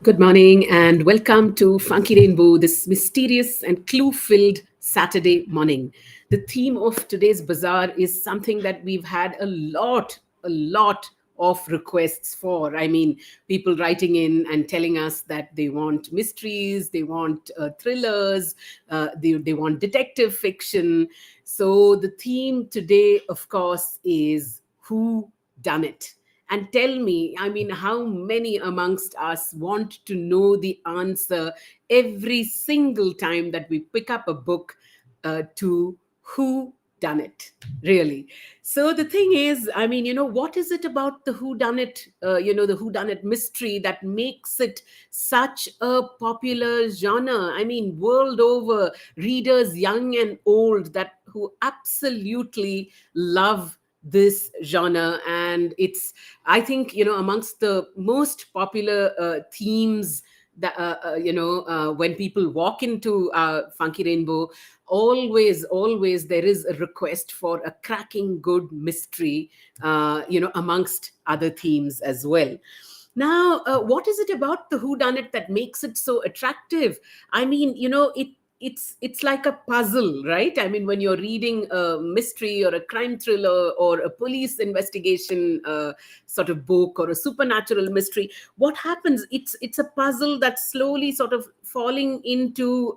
Good morning and welcome to Funky Rainbow, this mysterious and clue filled Saturday morning. The theme of today's bazaar is something that we've had a lot of requests for. I mean, people writing in and telling us that they want mysteries, they want thrillers, they want detective fiction. So the theme today, of course, is who done it. And tell me, I mean, how many amongst us want to know the answer every single time that we pick up a book to who done it, really? So the thing is, I mean, what is it about the who done it, the who done it mystery that makes it such a popular genre? I mean, world over, readers young and old that who absolutely love this genre. And it's, I think, amongst the most popular themes that when people walk into Funky Rainbow, always there is a request for a cracking good mystery, amongst other themes as well. Now, what is it about the whodunit that makes it so attractive? I mean, it's like a puzzle, right? I mean, when you're reading a mystery or a crime thriller or a police investigation sort of book or a supernatural mystery, what happens? It's a puzzle that's slowly sort of falling into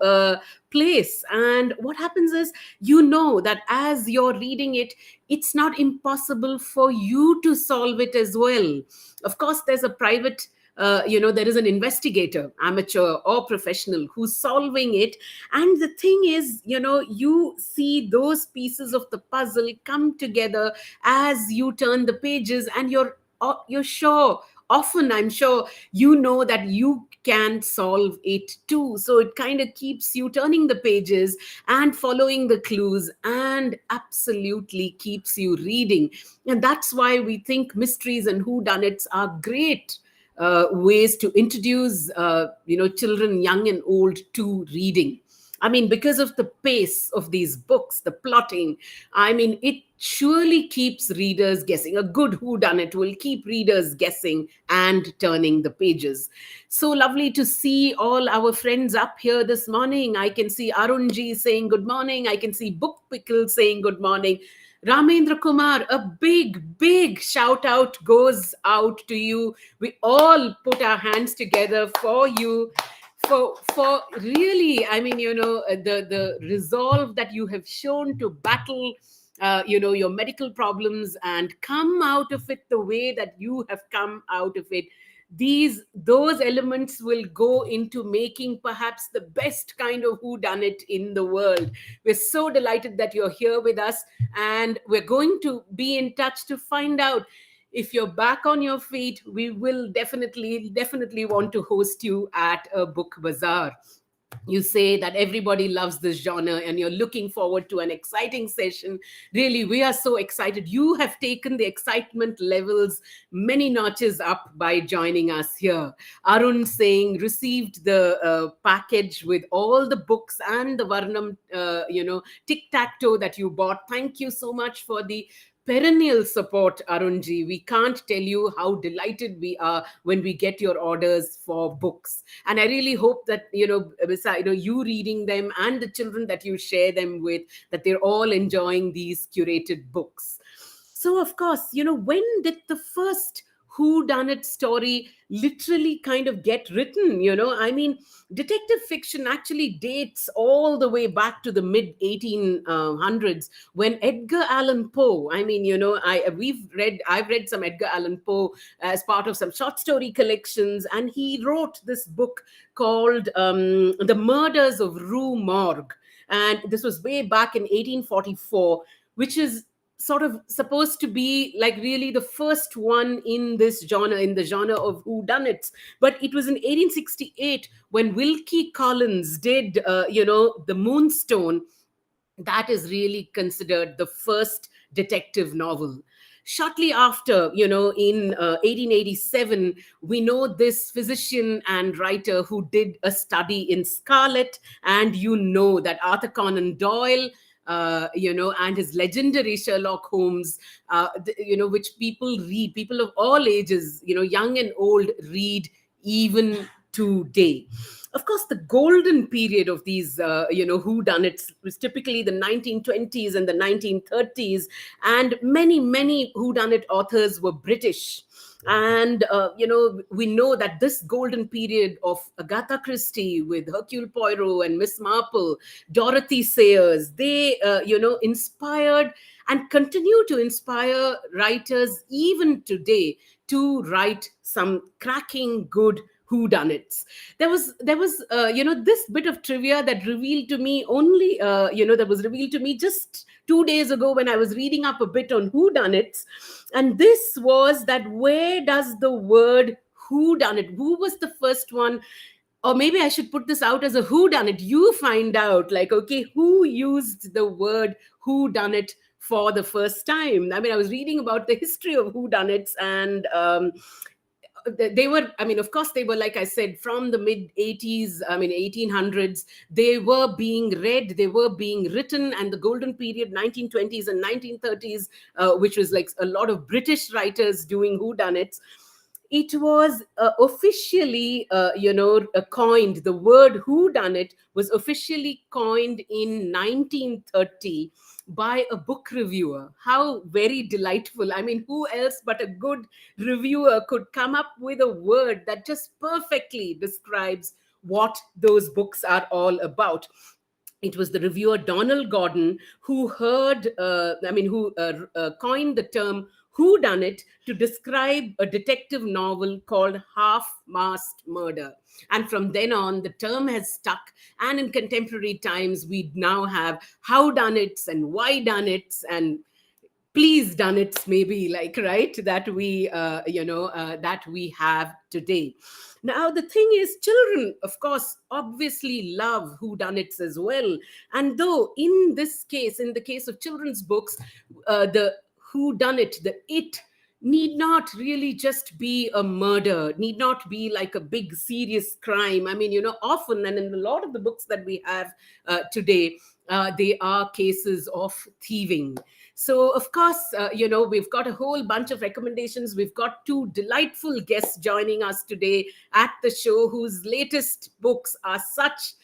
place. And what happens is, that as you're reading it, it's not impossible for you to solve it as well. Of course, there's a private, there is an investigator, amateur or professional, who's solving it. And the thing is, you see those pieces of the puzzle come together as you turn the pages, and you're sure, often I'm sure, that you can solve it too. So it kind of keeps you turning the pages and following the clues, and absolutely keeps you reading. And that's why we think mysteries and whodunits are great ways to introduce children young and old to reading. I mean, because of the pace of these books, the plotting, I mean, it surely keeps readers guessing. A good whodunit will keep readers guessing and turning the pages. So lovely to see all our friends up here this morning. I can see Arunji saying good morning. I can see Book Pickle saying good morning. Ramendra Kumar, a big shout out goes out to you. We all put our hands together for you, for really, I mean, the resolve that you have shown to battle your medical problems and come out of it the way that you have come out of it. Those elements will go into making perhaps the best kind of who done it in the world. We're so delighted that you're here with us, and we're going to be in touch to find out if you're back on your feet. We will definitely want to host you at a book bazaar. You say that everybody loves this genre and you're looking forward to an exciting session. Really, we are so excited. You have taken the excitement levels many notches up by joining us here. Arun saying received the package with all the books and the Varnam tic-tac-toe that you bought. Thank you so much for the perennial support, Arunji. We can't tell you how delighted we are when we get your orders for books. And I really hope that, beside, you reading them and the children that you share them with, that they're all enjoying these curated books. So, of course, when did the first who done it story literally kind of get written? I mean, detective fiction actually dates all the way back to the mid 1800s, when Edgar Allan Poe, I mean, I've read some Edgar Allan Poe as part of some short story collections, and he wrote this book called The Murders of Rue Morgue. And this was way back in 1844, which is sort of supposed to be like really the first one in this genre, in the genre of whodunits. But it was in 1868 when Wilkie Collins did, The Moonstone. That is really considered the first detective novel. Shortly after, in 1887, we know this physician and writer who did a study in scarlet, and that Arthur Conan Doyle, and his legendary Sherlock Holmes, which people read, people of all ages, young and old read even today. Of course, the golden period of these, whodunits was typically the 1920s and the 1930s, and many whodunit authors were British. And we know that this golden period of Agatha Christie with Hercule Poirot and Miss Marple, Dorothy Sayers, they inspired and continue to inspire writers even today to write some cracking good whodunits. There was this bit of trivia that revealed to me only that was revealed to me just 2 days ago when I was reading up a bit on whodunits. And this was that, where does the word whodunit, who was the first one, or maybe I should put this out as a who done it. You find out, like, okay, who used the word who done it for the first time. I mean, I was reading about the history of who done it, and they were, I mean, of course they were, like I said, from the mid 80s, I mean 1800s. They were being read, they were being written, and the golden period 1920s and 1930s, which was like a lot of British writers doing whodunits. It was officially coined. The word who done it was officially coined in 1930 by a book reviewer. How very delightful. I mean, who else but a good reviewer could come up with a word that just perfectly describes what those books are all about? It was the reviewer Donald Gordon who coined the term who done it to describe a detective novel called Half-Mast Murder. And from then on, the term has stuck. And in contemporary times, we now have how done it's and why done it's and please done it's, maybe, like, right, that we have today. Now the thing is, children, of course, obviously love whodunits as well. And though in this case, in the case of children's books, the whodunit, the it, need not really just be a murder, need not be like a big serious crime. I mean, often, and in a lot of the books that we have today, they are cases of thieving. So, of course, we've got a whole bunch of recommendations. We've got two delightful guests joining us today at the show whose latest books are such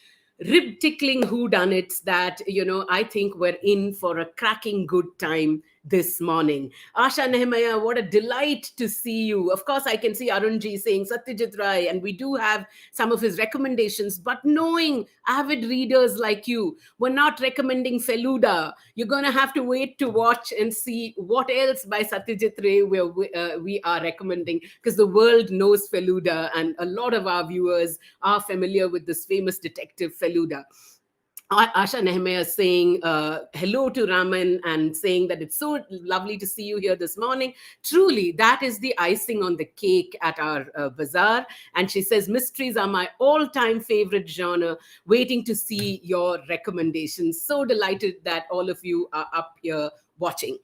rib tickling whodunits that, I think we're in for a cracking good time this morning. Asha Nehemiah, what a delight to see you. Of course, I can see Arunji saying Satyajit Ray, and we do have some of his recommendations. But knowing avid readers like you, we're not recommending Feluda. You're going to have to wait to watch and see what else by Satyajit Ray we are recommending, because the world knows Feluda, and a lot of our viewers are familiar with this famous detective Feluda. Asha Nehemiah saying hello to Raman and saying that it's so lovely to see you here this morning. Truly, that is the icing on the cake at our bazaar. And she says, mysteries are my all-time favorite genre. Waiting to see your recommendations. So delighted that all of you are up here watching.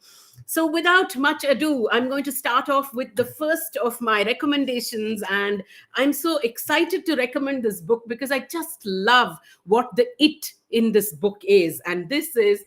So without much ado, I'm going to start off with the first of my recommendations. And I'm so excited to recommend this book because I just love what the it in this book is. And this is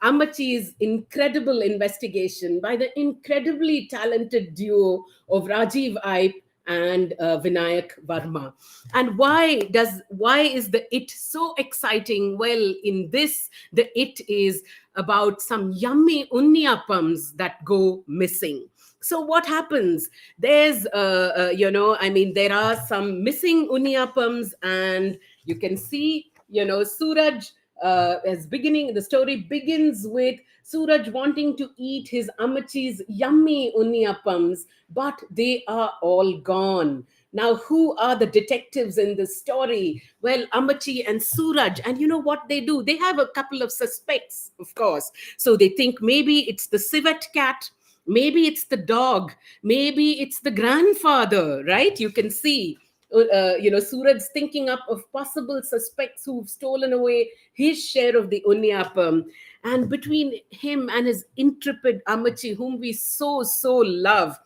Amachi's incredible investigation by the incredibly talented duo of Rajiv Aip and Vinayak Varma. And why is the it so exciting? Well, in this, the it is about some yummy unniyappams that go missing. So what happens? There's, there are some missing unniyappams, and you can see, Suraj the story begins with Suraj wanting to eat his Amachi's yummy unniyappams, but they are all gone. Now, who are the detectives in this story? Well, Amachi and Suraj. And you know what they do? They have a couple of suspects, of course. So they think maybe it's the civet cat, maybe it's the dog, maybe it's the grandfather, right? You can see Suraj's thinking up of possible suspects who've stolen away his share of the unniyappam. And between him and his intrepid Amachi, whom we so love,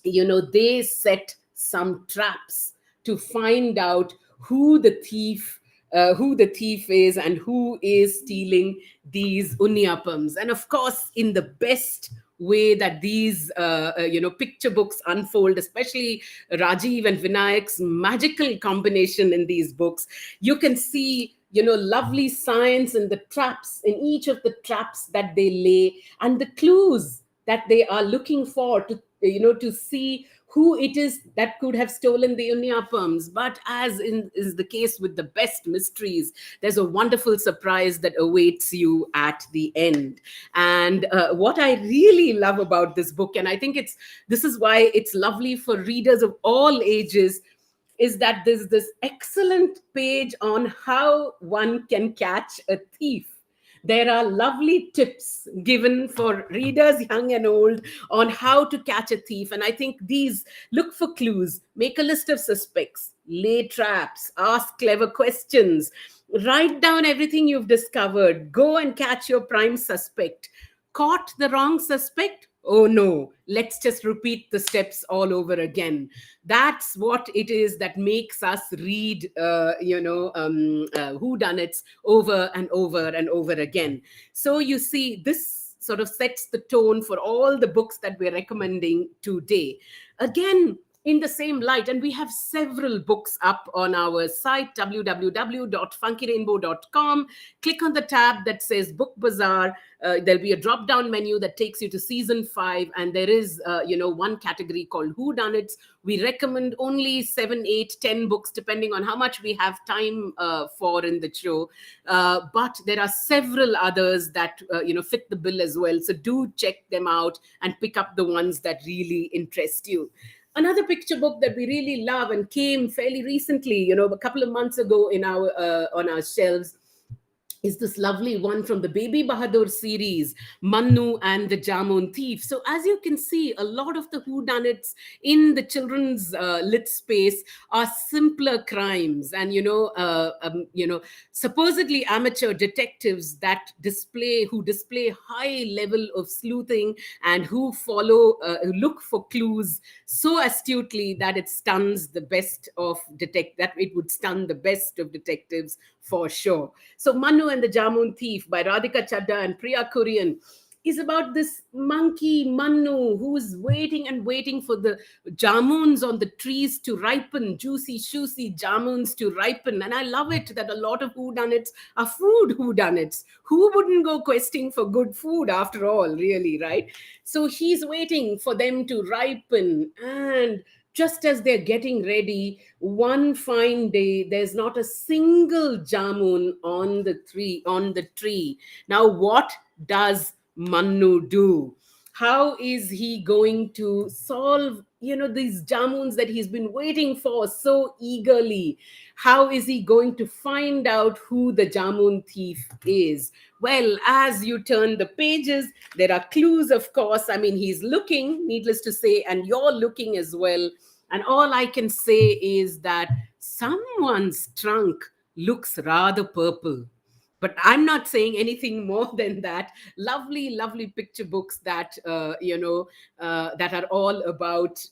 they set some traps to find out who the thief is and who is stealing these unniyappams. And of course, in the best way that these picture books unfold, especially Rajiv and Vinayak's magical combination in these books. You can see lovely science in the traps, in each of the traps that they lay, and the clues that they are looking for to to see who it is that could have stolen the Unyapams. But as is the case with the best mysteries, there's a wonderful surprise that awaits you at the end. And what I really love about this book, and I think this is why it's lovely for readers of all ages, is that there's this excellent page on how one can catch a thief. There are lovely tips given for readers, young and old, on how to catch a thief. And I think these: look for clues, make a list of suspects, lay traps, ask clever questions, write down everything you've discovered, go and catch your prime suspect. Caught the wrong suspect? Oh no, let's just repeat the steps all over again. That's what it is that makes us read, whodunits over and over and over again. So you see, this sort of sets the tone for all the books that we're recommending today. Again, in the same light, and we have several books up on our site, www.funkyrainbow.com. Click on the tab that says Book Bazaar. There'll be a drop down menu that takes you to season 5, and there is one category called Whodunits. We recommend only 7, 8, 10 books depending on how much we have time for in the show, but there are several others that fit the bill as well. So do check them out and pick up the ones that really interest you. Another picture book that we really love and came fairly recently, a couple of months ago in our on our shelves, is this lovely one from the Baby Bahadur series, Mannu and the Jamun Thief. So as you can see, a lot of the whodunits in the children's lit space are simpler crimes, and supposedly amateur detectives that who display high level of sleuthing, and who who look for clues so astutely that it would stun the best of detectives for sure. So Manu and the Jamun Thief by Radhika Chadda and Priya Kurian is about this monkey Manu who is waiting and waiting for the jamuns on the trees to ripen, juicy, juicy jamuns to ripen. And I love it that a lot of whodunits are food whodunits. Who wouldn't go questing for good food after all, really, right? So he's waiting for them to ripen, and just as they're getting ready, one fine day, there's not a single jamun on the tree. Now, what does Mannu do? How is he going to solve, these jamuns that he's been waiting for so eagerly? How is he going to find out who the jamun thief is? Well, as you turn the pages, there are clues, of course. I mean, he's looking, needless to say, and you're looking as well. And all I can say is that someone's trunk looks rather purple. But I'm not saying anything more than that. Lovely, lovely picture books that that are all about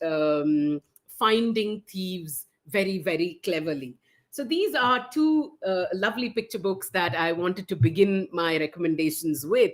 finding thieves very, very cleverly. So these are two lovely picture books that I wanted to begin my recommendations with.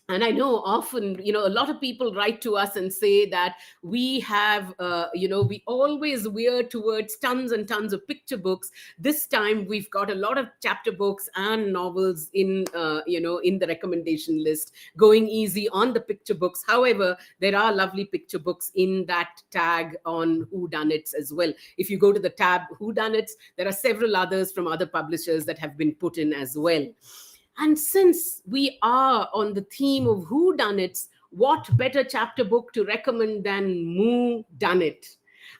And I know often, a lot of people write to us and say that we have, we always veer towards tons and tons of picture books. This time we've got a lot of chapter books and novels in the recommendation list, going easy on the picture books. However, there are lovely picture books in that tag on whodunits as well. If you go to the tab whodunits, there are several others from other publishers that have been put in as well. And since we are on the theme of whodunits, what better chapter book to recommend than Moo Done It?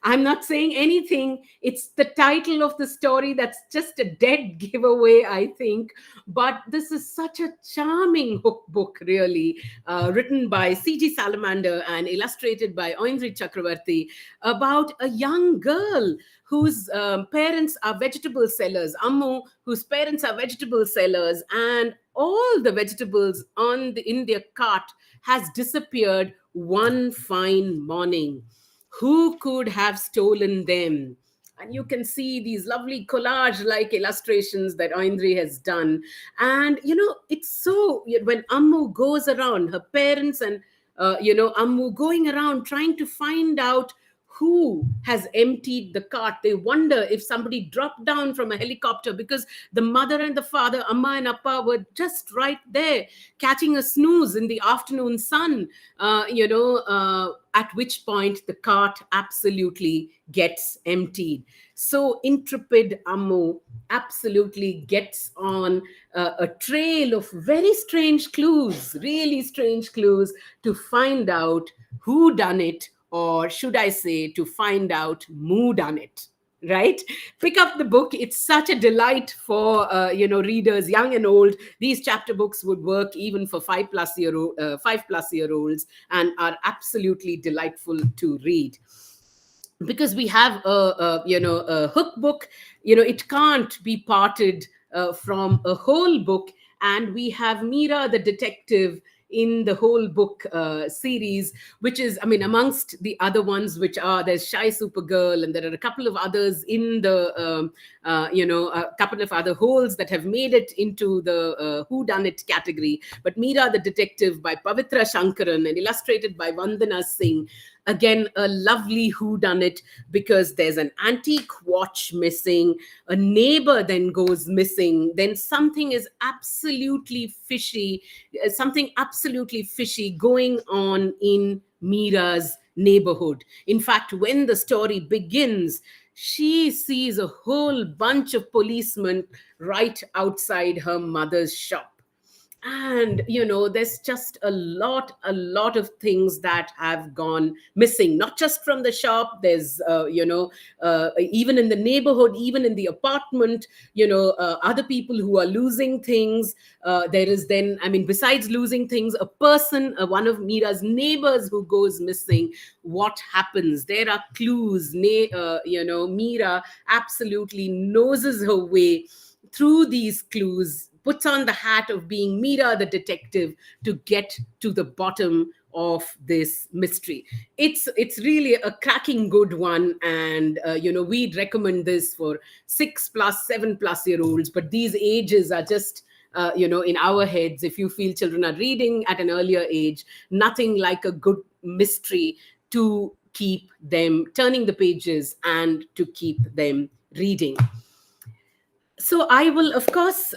I'm not saying anything. It's the title of the story that's just a dead giveaway, I think. But this is such a charming hook book, really, written by C.G. Salamander and illustrated by Oindri Chakravarti, about a young girl whose parents are vegetable sellers, Ammu, whose parents are vegetable sellers, and all the vegetables in their cart has disappeared one fine morning. Who could have stolen them? And you can see these lovely collage-like illustrations that Oindri has done. And, it's so, when Ammu goes around, her parents and Ammu going around trying to find out who has emptied the cart. They wonder if somebody dropped down from a helicopter, because the mother and the father, Amma and Appa, were just right there catching a snooze in the afternoon sun, at which point the cart absolutely gets emptied. So intrepid Ammu absolutely gets on a trail of very strange clues, really strange clues, to find out who done it, or should I say, to find out who done it. Right? Pick up the book. It's such a delight for readers, young and old. These chapter books would work even for 5+ year olds, and are absolutely delightful to read, because we have a hook book. It can't be parted from a whole book. And we have Mira the detective in the whole book series, which is, I mean, amongst the other ones, which are, there's Shy Supergirl, and there are a couple of others in the a couple of other holes that have made it into the who done it category. But Mira the detective by Pavitra Shankaran and illustrated by Vandana Singh, again a lovely whodunit, because there's an antique watch missing, a neighbor then goes missing, then something absolutely fishy going on in Mira's neighborhood. In fact, when the story begins, she sees a whole bunch of policemen right outside her mother's shop. And there's just a lot of things that have gone missing, not just from the shop. There's even in the neighborhood, even in the apartment, other people who are losing things. There is then, I mean, besides losing things, a person, one of Mira's neighbors, who goes missing. What happens? There are clues. Mira absolutely noses her way through these clues, puts on the hat of being Mira the detective, to get to the bottom of this mystery. It's really a cracking good one, and we'd recommend this for 6+ 7+ year olds. But these ages are just in our heads. If you feel children are reading at an earlier age, nothing like a good mystery to keep them turning the pages and to keep them reading. So I will, of course,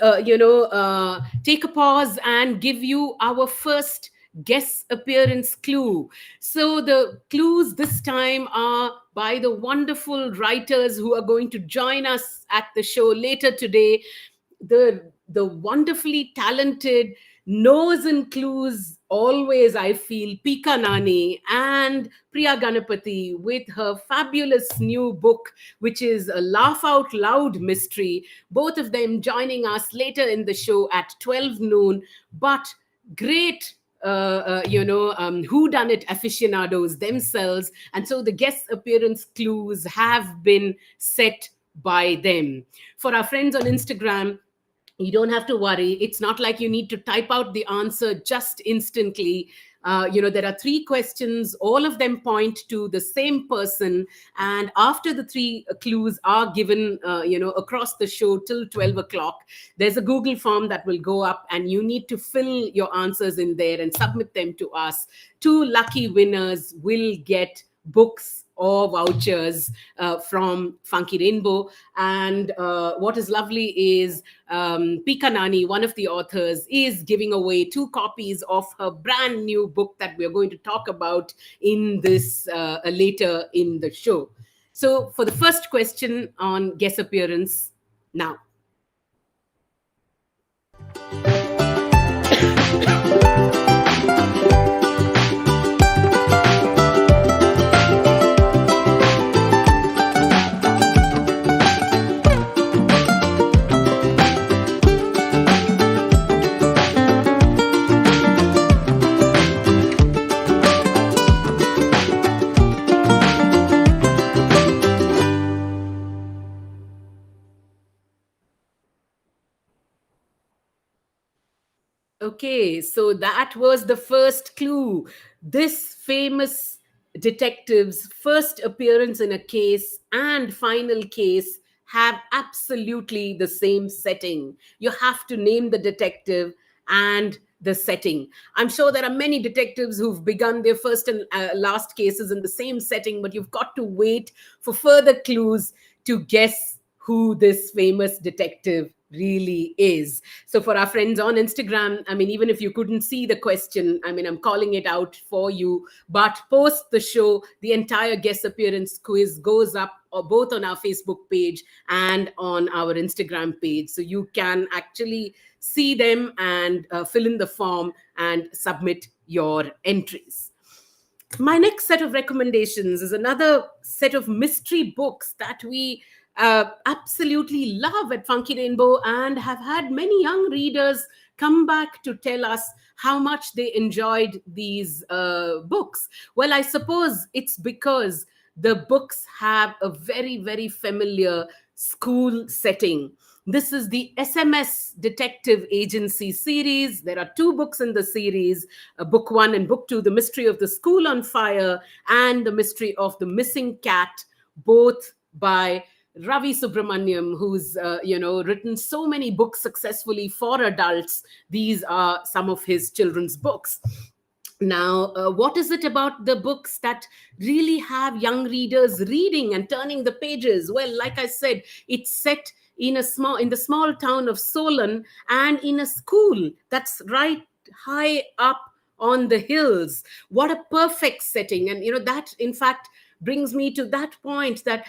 take a pause and give you our first guest appearance clue. So the clues this time are by the wonderful writers who are going to join us at the show later today. The wonderfully talented nose and clues always, I feel, Pika Nani and Priya Ganapati, with her fabulous new book, which is a laugh out loud mystery. Both of them joining us later in the show at 12 noon. But great who done it aficionados themselves, and so the guest appearance clues have been set by them. For our friends on Instagram, you don't have to worry. It's not like you need to type out the answer just instantly. There are three questions. All of them point to the same person. And after the three clues are given, across the show till 12 o'clock, there's a Google form that will go up, and you need to fill your answers in there and submit them to us. Two lucky winners will get books or vouchers from Funky Rainbow. And what is lovely is Pika Nani, one of the authors, is giving away 2 copies of her brand new book that we're going to talk about in this later in the show. So for the first question on guest appearance now. Okay, so that was the first clue. This famous detective's first appearance in a case and final case have absolutely the same setting. You have to name the detective, and the setting. I'm sure there are many detectives who've begun their first and last cases in the same setting, but you've got to wait for further clues to guess who this famous detective really is. So, for our friends on Instagram, I mean, even if you couldn't see the question, I mean, I'm calling it out for you. But post the show, the entire guest appearance quiz goes up both on our Facebook page and on our Instagram page. So, you can actually see them and fill in the form and submit your entries. My next set of recommendations is another set of mystery books that we absolutely love at Funky Rainbow and have had many young readers come back to tell us how much they enjoyed these books. Well, I suppose it's because the books have a very, very familiar school setting. This is the SMS Detective Agency series. There are two books in the series, book one and book two, The Mystery of the School on Fire and The Mystery of the Missing Cat, both by Ravi Subramaniam, who's written so many books successfully for adults. These are some of his children's books. Now, what is it about the books that really have young readers reading and turning the pages? Well, like I said, it's set in the small town of Solon and in a school that's right high up on the hills. What a perfect setting. And that in fact brings me to that point, that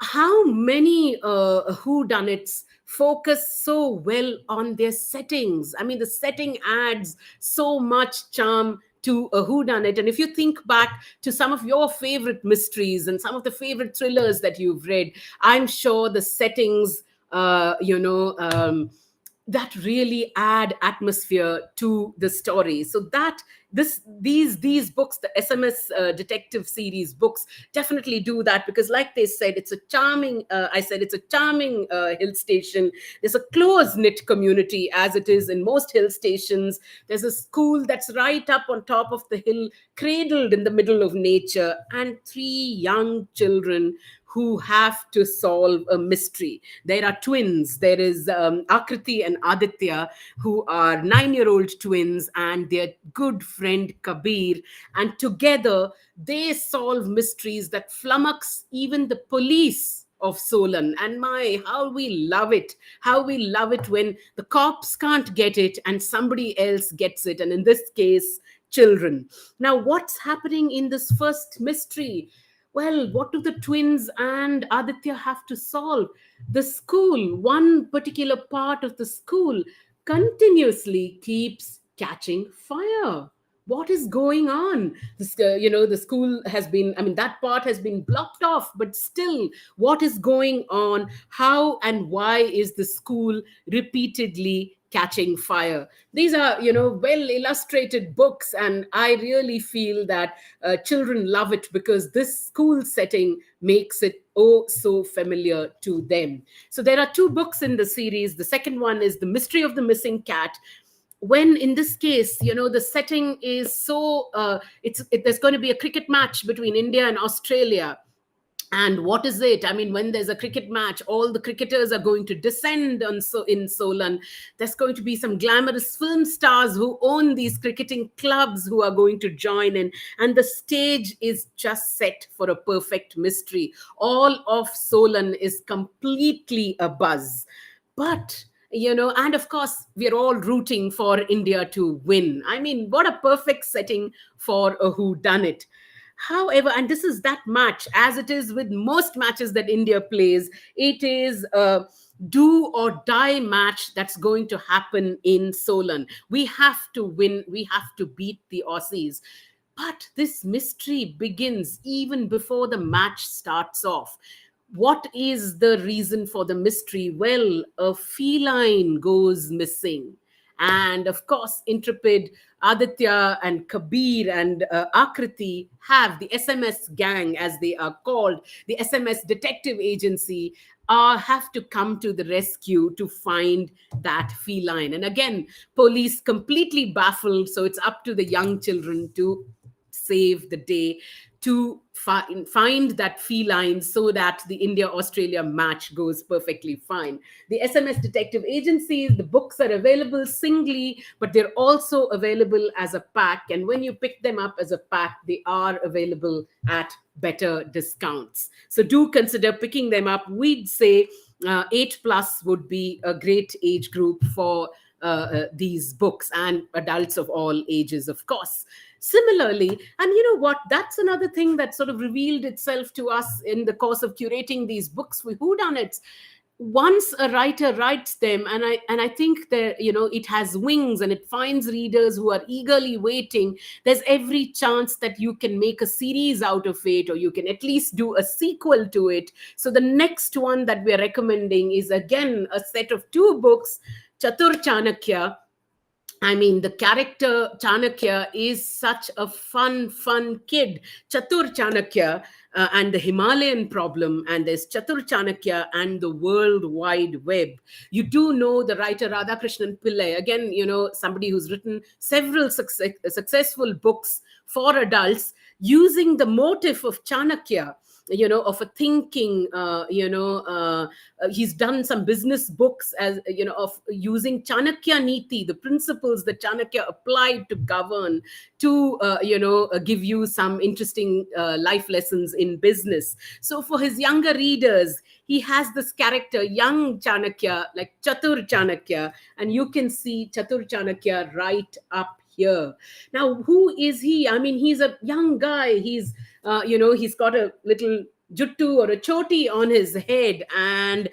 how many whodunits focus so well on their settings. I mean, the setting adds so much charm to a whodunit. And if you think back to some of your favorite mysteries and some of the favorite thrillers that you've read, I'm sure the settings, that really add atmosphere to the story. So that these books, the SMS detective series books, definitely do that, because like they said, it's a charming hill station. There's a close knit community, as it is in most hill stations. There's a school that's right up on top of the hill, cradled in the middle of nature, and three young children who have to solve a mystery. There are twins. There is Akriti and Aditya, who are 9-year-old twins, and their good friend Kabir. And together, they solve mysteries that flummox even the police of Solon. And my, how we love it. How we love it when the cops can't get it and somebody else gets it. And in this case, children. Now, what's happening in this first mystery? Well, what do the twins and Aditya have to solve? The school, one particular part of the school, continuously keeps catching fire. What is going on? The school has been, I mean, that part has been blocked off, but still, what is going on? How and why is the school repeatedly catching fire? These are, well illustrated books, and I really feel that children love it because this school setting makes it oh so familiar to them. So there are two books in the series. The second one is The Mystery of the Missing Cat. When in this case, the setting is so there's going to be a cricket match between India and Australia. And what is it? I mean, when there's a cricket match, all the cricketers are going to descend in Solon. There's going to be some glamorous film stars who own these cricketing clubs who are going to join in. And the stage is just set for a perfect mystery. All of Solon is completely abuzz. But and of course, we're all rooting for India to win. I mean, what a perfect setting for a whodunit. However, and this is that match, as it is with most matches that India plays, it is a do or die match that's going to happen in Solon. We have to win, we have to beat the Aussies. But this mystery begins even before the match starts off. What is the reason for the mystery? Well, a feline goes missing. And of course, intrepid Aditya and Kabir and Akriti have the SMS gang, as they are called, the SMS detective agency, have to come to the rescue to find that feline. And again, police completely baffled. So it's up to the young children to save the day, to find that feline so that the India Australia match goes perfectly fine. The SMS detective agencies, the books are available singly, but they're also available as a pack. And when you pick them up as a pack, they are available at better discounts. So do consider picking them up. We'd say 8 plus would be a great age group for these books, and adults of all ages, of course. Similarly, and you know what, that's another thing that sort of revealed itself to us in the course of curating these books for whodunits. Once a writer writes them, and I think that, you know, it has wings and it finds readers who are eagerly waiting, there's every chance that you can make a series out of it, or you can at least do a sequel to it. So the next one that we're recommending is again a set of two books, Chatur Chanakya. I mean, the character Chanakya is such a fun kid. Chatur Chanakya and the Himalayan problem, and there's Chatur Chanakya and the World Wide Web. You do know the writer Radhakrishnan Pillai, again, you know, somebody who's written several successful books for adults using the motif of Chanakya, you know, of a thinking, he's done some business books, as you know, of using Chanakya Niti, the principles that Chanakya applied to govern, to give you some interesting life lessons in business. So for his younger readers, he has this character, young Chanakya, like Chatur Chanakya, and you can see Chatur Chanakya right up here. Now, who is he? I mean, he's a young guy. He's got a little juttu or a choti on his head. And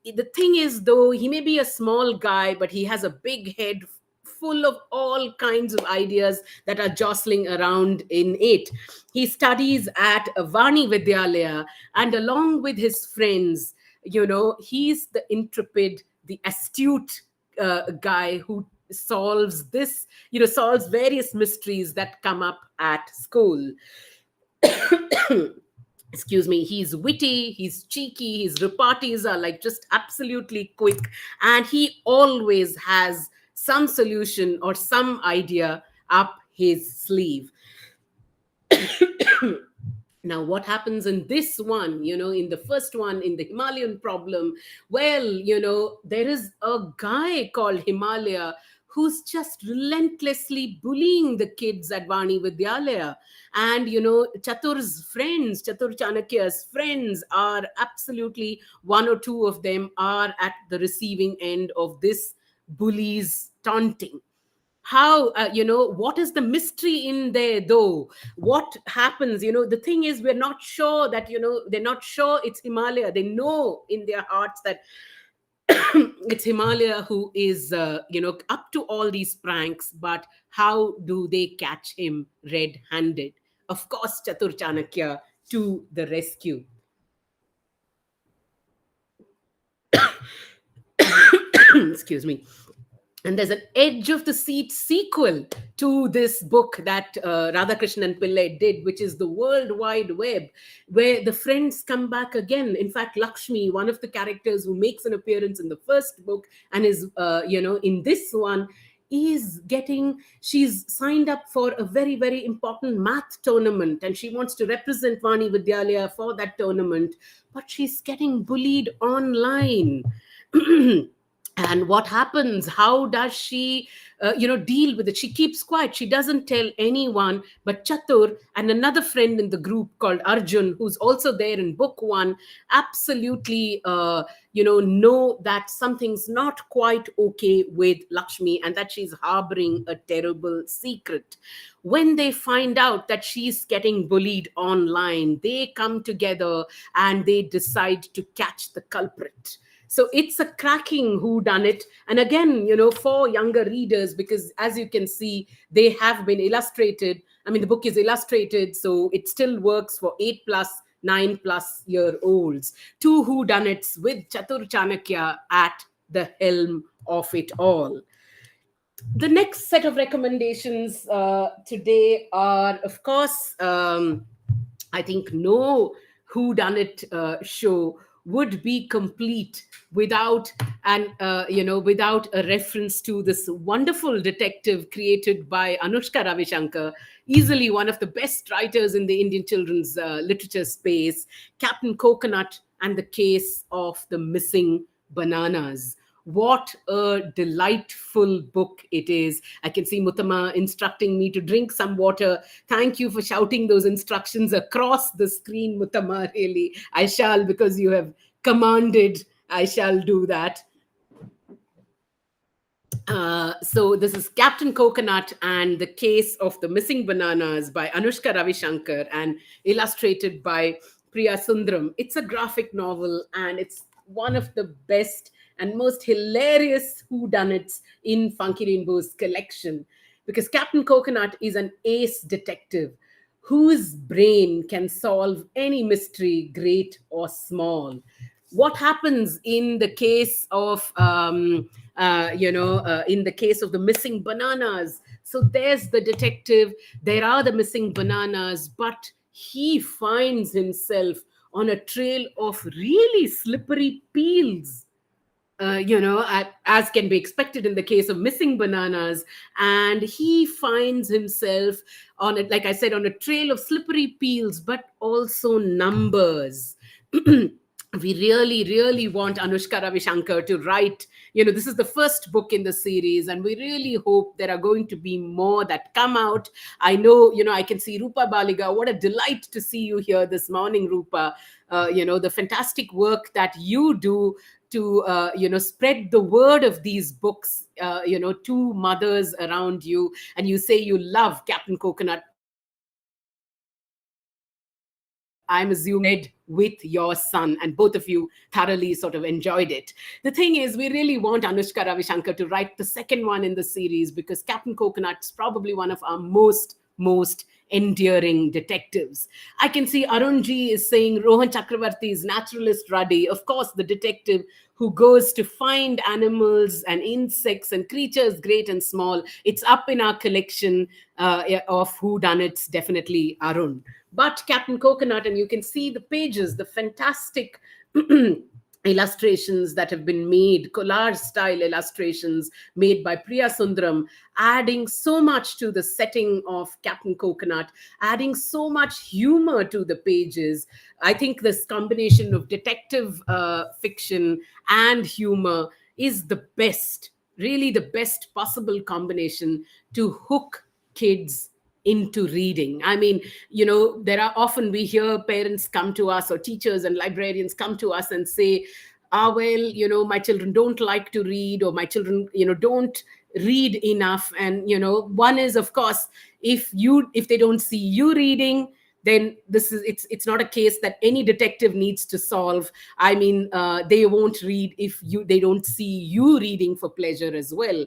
the thing is, though, he may be a small guy, but he has a big head full of all kinds of ideas that are jostling around in it. He studies at Vani Vidyalaya, and along with his friends, you know, he's the intrepid, the astute guy who solves various mysteries that come up at school. Excuse me. He's witty, he's cheeky, his repartees are like just absolutely quick, and he always has some solution or some idea up his sleeve. Now, what happens in this one, you know, in the first one, in the Himalayan problem? Well, you know, there is a guy called Himalaya who's just relentlessly bullying the kids at Vani Vidyalaya. And, you know, Chatur Chanakya's friends are absolutely, one or two of them are at the receiving end of this bully's taunting. How, what is the mystery in there, though? What happens? You know, the thing is, we're not sure that, you know, they're not sure it's Himalaya. They know in their hearts that it's Himalaya who is, up to all these pranks. But how do they catch him red-handed? Of course, Chatur Chanakya to the rescue. Excuse me. And there's an edge of the seat sequel to this book that Radhakrishnan Pillai did, which is the World Wide Web, where the friends come back again. In fact, Lakshmi, one of the characters who makes an appearance in the first book and is, in this one, she's signed up for a very, very important math tournament, and she wants to represent Vani Vidyalaya for that tournament, but she's getting bullied online. And what happens? How does she, deal with it? She keeps quiet. She doesn't tell anyone. But Chatur and another friend in the group called Arjun, who's also there in book one, absolutely, know that something's not quite okay with Lakshmi and that she's harboring a terrible secret. When they find out that she's getting bullied online, they come together and they decide to catch the culprit. So it's a cracking whodunit. And again, you know, for younger readers, because as you can see, they have been illustrated. I mean, the book is illustrated, so it still works for 8 plus, 9 plus year olds. Two whodunits with Chatur Chanakya at the helm of it all. The next set of recommendations today are, of course, I think no whodunit show would be complete without And, without a reference to this wonderful detective created by Anushka Ravishankar, easily one of the best writers in the Indian children's literature space, Captain Coconut and the Case of the Missing Bananas. What a delightful book it is. I can see Mutama instructing me to drink some water. Thank you for shouting those instructions across the screen, Mutama. Really, I shall, because you have commanded. I shall do that. So this is Captain Coconut and the Case of the Missing Bananas by Anushka Ravishankar and illustrated by Priya Sundaram. It's a graphic novel and it's one of the best and most hilarious whodunits in Funky Rainbow's collection, because Captain Coconut is an ace detective whose brain can solve any mystery, great or small. What happens in the case of in the case of the missing bananas? So there's the detective, there are the missing bananas, but he finds himself on a trail of really slippery peels, as can be expected in the case of missing bananas. And he finds himself on it, like I said, on a trail of slippery peels, but also numbers. We really, really want Anushka Ravishankar to write. This is the first book in the series, and we really hope there are going to be more that come out. I know, I can see Rupa Baliga. What a delight to see you here this morning, Rupa. The fantastic work that you do to spread the word of these books to mothers around you. And you say you love Captain Coconut. I'm assuming with your son, and both of you thoroughly sort of enjoyed it. The thing is, we really want Anushka Ravishankar to write the second one in the series, because Captain Coconut's probably one of our most endearing detectives. I can see Arunji is saying Rohan Chakravarti's naturalist Ruddy, of course, the detective who goes to find animals and insects and creatures great and small. It's up in our collection of whodunits, definitely, Arun. But Captain Coconut, and you can see the pages, the fantastic illustrations that have been made, collage style illustrations made by Priya Sundaram, adding so much to the setting of Captain Coconut, adding so much humor to the pages. I think this combination of detective fiction and humor is the best, really the best possible combination to hook kids into reading. I mean, there are often, we hear parents come to us, or teachers and librarians come to us and say, well, my children don't like to read, or my children, don't read enough. And, one is, of course, if they don't see you reading, then it's not a case that any detective needs to solve. I mean, they won't read if they don't see you reading for pleasure as well.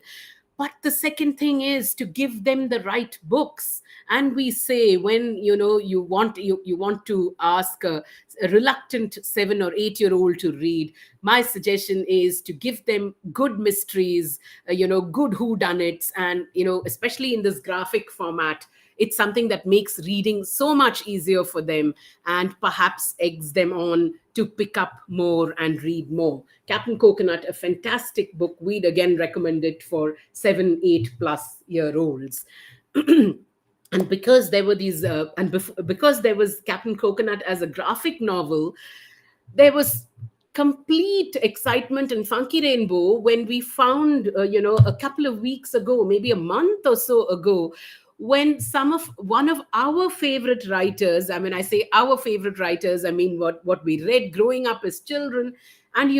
But the second thing is to give them the right books. And we say, when you want to ask a reluctant 7 or 8 year old to read, my suggestion is to give them good mysteries, good whodunits, and especially in this graphic format, it's something that makes reading so much easier for them, and perhaps eggs them on to pick up more and read more. Captain Coconut, a fantastic book. We'd again recommend it for 7, 8+ year olds. And because there were these, because there was Captain Coconut as a graphic novel, there was complete excitement in Funky Rainbow when we found, a couple of weeks ago, maybe a month or so ago, when one of our favorite writers, I mean, I say our favorite writers, I mean what we read growing up as children. And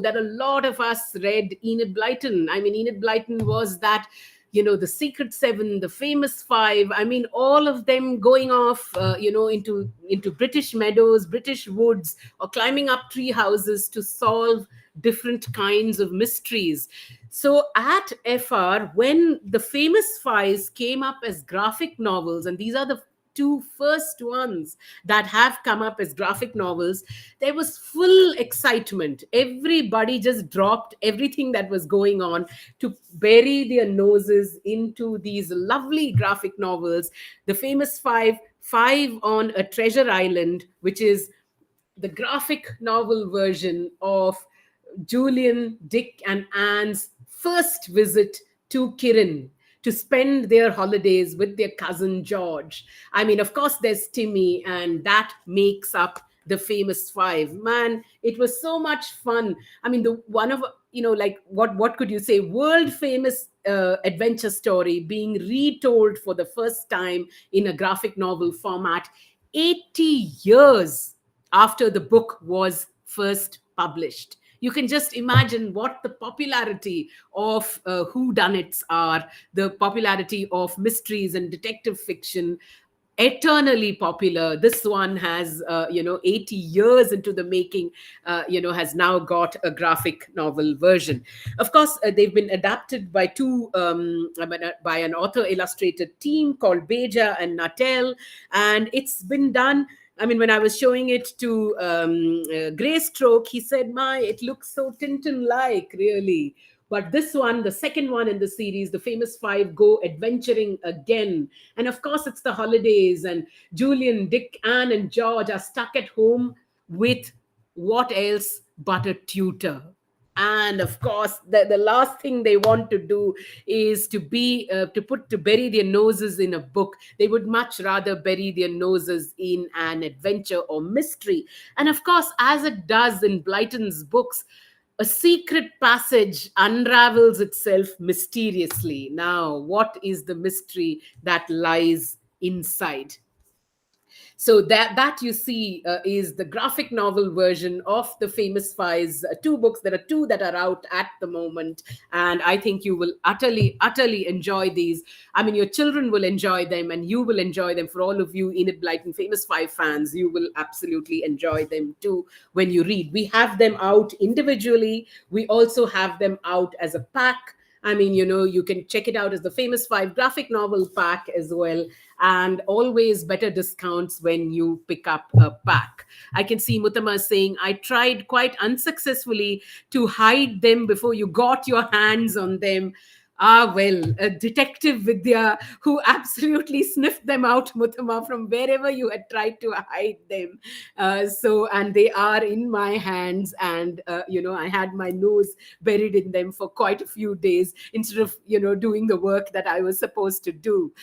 that a lot of us read Enid Blyton. I mean, Enid Blyton was that, the Secret Seven, the Famous Five. I mean, all of them going off, into British meadows, British woods, or climbing up tree houses to solve different kinds of mysteries. So at FR, when the Famous Fives came up as graphic novels, and these are the two first ones that have come up as graphic novels, there was full excitement. Everybody just dropped everything that was going on to bury their noses into these lovely graphic novels. The Famous Five on a Treasure Island, which is the graphic novel version of Julian, Dick, and Anne's first visit to Kirin to spend their holidays with their cousin George. I mean, of course, there's Timmy, and that makes up the famous five. Man, it was so much fun. I mean, the one of, like, what could you say? World famous adventure story being retold for the first time in a graphic novel format 80 years after the book was first published. You can just imagine what the popularity of whodunits are, the popularity of mysteries and detective fiction, eternally popular. This one has 80 years into the making, has now got a graphic novel version. Of course, they've been adapted by by an author illustrated team called Beja and Natel, and it's been done. I mean, when I was showing it to Graystroke, he said, "My, it looks so Tintin-like, really." But this one, the second one in the series, the famous five go adventuring again. And of course, it's the holidays, and Julian, Dick, Anne, and George are stuck at home with what else but a tutor. And of course, the last thing they want to do is to bury their noses in a book. They would much rather bury their noses in an adventure or mystery. And of course, as it does in Blyton's books, a secret passage unravels itself mysteriously. Now, what is the mystery that lies inside? So that you see is the graphic novel version of the famous fives, two books. There are two that are out at the moment, and I think you will utterly enjoy these. I mean, your children will enjoy them, and you will enjoy them. For all of you Enid Blyton famous five fans, you will absolutely enjoy them too when you read. We have them out individually, we also have them out as a pack. I mean, you can check it out as the famous five graphic novel pack as well, and always better discounts when you pick up a pack. I can see Mutama saying, I tried quite unsuccessfully to hide them before you got your hands on them. Ah, well, a detective Vidya who absolutely sniffed them out, Mutama, from wherever you had tried to hide them. And they are in my hands, and, I had my nose buried in them for quite a few days instead of, doing the work that I was supposed to do.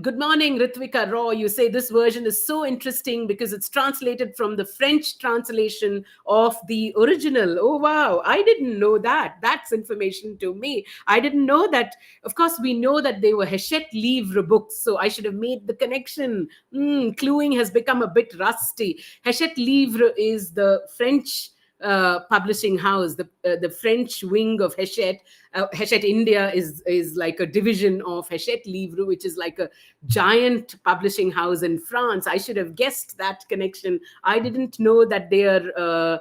Good morning, Ritvika Raw. You say this version is so interesting because it's translated from the French translation of the original. Oh, wow. I didn't know that. That's information to me. I didn't know that. Of course, we know that they were Hachette Livre books, so I should have made the connection. Cluing has become a bit rusty. Hachette Livre is the French publishing house, the French wing of Hachette. Hachette India is like a division of Hachette Livre, which is like a giant publishing house in France. I should have guessed that connection. I didn't know that they are,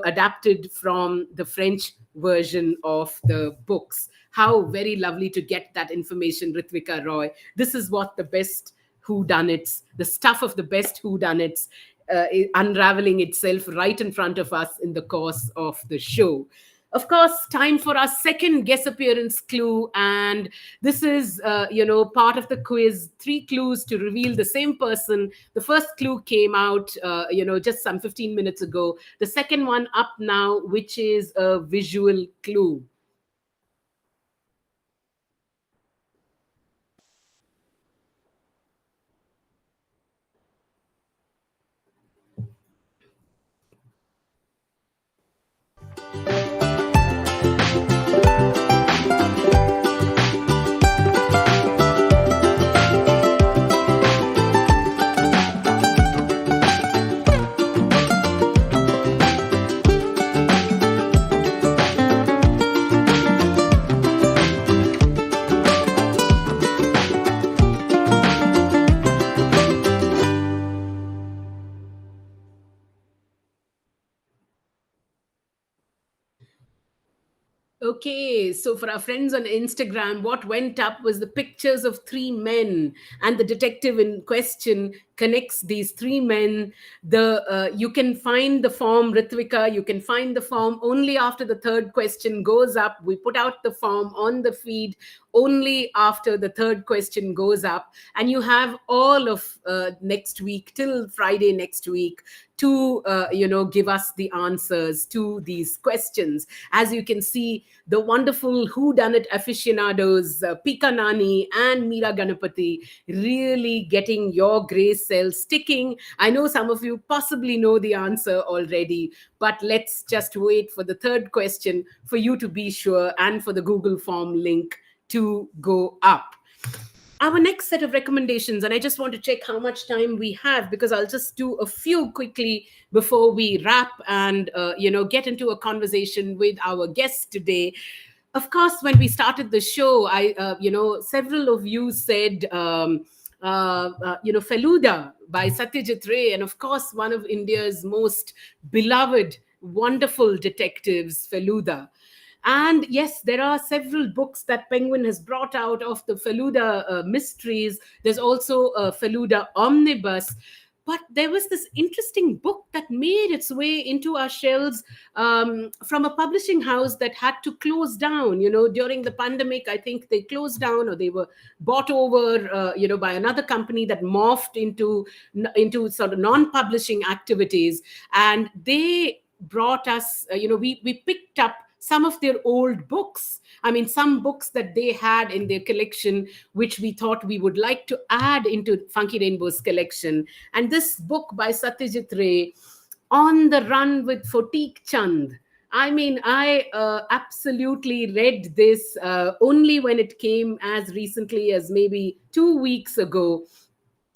adapted from the French version of the books. How very lovely to get that information, Ritvika Roy. This is what the best whodunits, the stuff of the best whodunits, unraveling itself right in front of us in the course of the show. Of course, time for our second guest appearance clue, and this is, part of the quiz. Three clues to reveal the same person. The first clue came out, just some 15 minutes ago. The second one up now, which is a visual clue. Okay, so for our friends on Instagram, what went up was the pictures of three men, and the detective in question connects these three men. The You can find the form, Ritvika, you can find the form only after the third question goes up. We put out the form on the feed only after the third question goes up, and you have all of next week till Friday next week to give us the answers to these questions. As you can see, the wonderful who done it aficionados, Pika Nani and Meera Ganapati, really getting your gray cells sticking. I know some of you possibly know the answer already, but let's just wait for the third question for you to be sure, and for the Google form link to go up. Our next set of recommendations, and I just want to check how much time we have, because I'll just do a few quickly before we wrap and get into a conversation with our guest today. Of course, when we started the show, several of you said Feluda by Satyajit Ray, and of course one of India's most beloved wonderful detectives, Feluda. And yes, there are several books that Penguin has brought out of the Feluda mysteries. There's also a Feluda omnibus. But there was this interesting book that made its way into our shelves from a publishing house that had to close down. During the pandemic, I think they closed down, or they were bought over, by another company that morphed into sort of non-publishing activities. And they brought us, we picked up some of their old books. I mean, some books that they had in their collection, which we thought we would like to add into Funky Rainbow's collection. And this book by Satyajit Ray, On the Run with Fotik Chand. I mean, I absolutely read this only when it came as recently as maybe 2 weeks ago.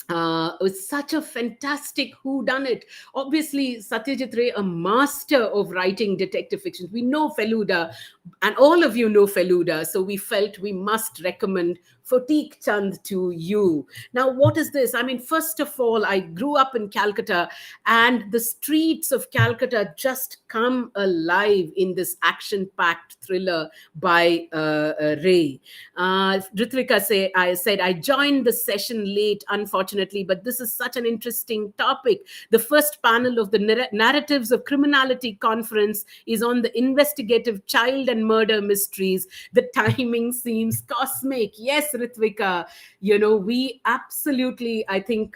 It was such a fantastic whodunit. Obviously, Satyajit Ray, a master of writing detective fiction. We know Feluda, and all of you know Feluda, so we felt we must recommend Fotik Chand to you. Now, what is this? I mean, first of all, I grew up in Calcutta, and the streets of Calcutta just come alive in this action-packed thriller by Ray. Ritvika I said, I joined the session late, unfortunately, but this is such an interesting topic. The first panel of the Narratives of Criminality conference is on the investigative child and murder mysteries. The timing seems cosmic. Yes, Ritvika, we absolutely, I think,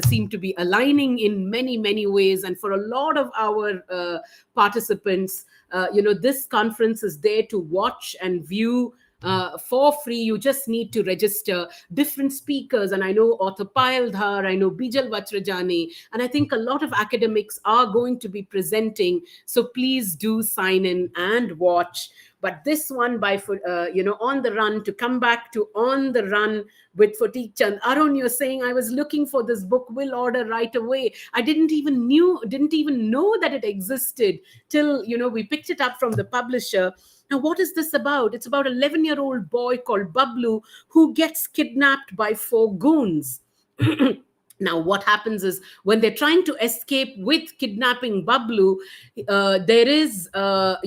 seem to be aligning in many, many ways. And for a lot of our participants, this conference is there to watch and view for free. You just need to register. Different speakers, and I know author Payal Dhar, I know Bijal Vachrajani, and I think a lot of academics are going to be presenting. So please do sign in and watch. But this one by On the Run, to come back to On the Run with Fotik Chand. Arun, you're saying I was looking for this book, will order right away. I didn't even know that it existed till we picked it up from the publisher. Now, what is this about? It's about an 11-year-old boy called Bablu who gets kidnapped by four goons. Now, what happens is when they're trying to escape with kidnapping Bablu, there is a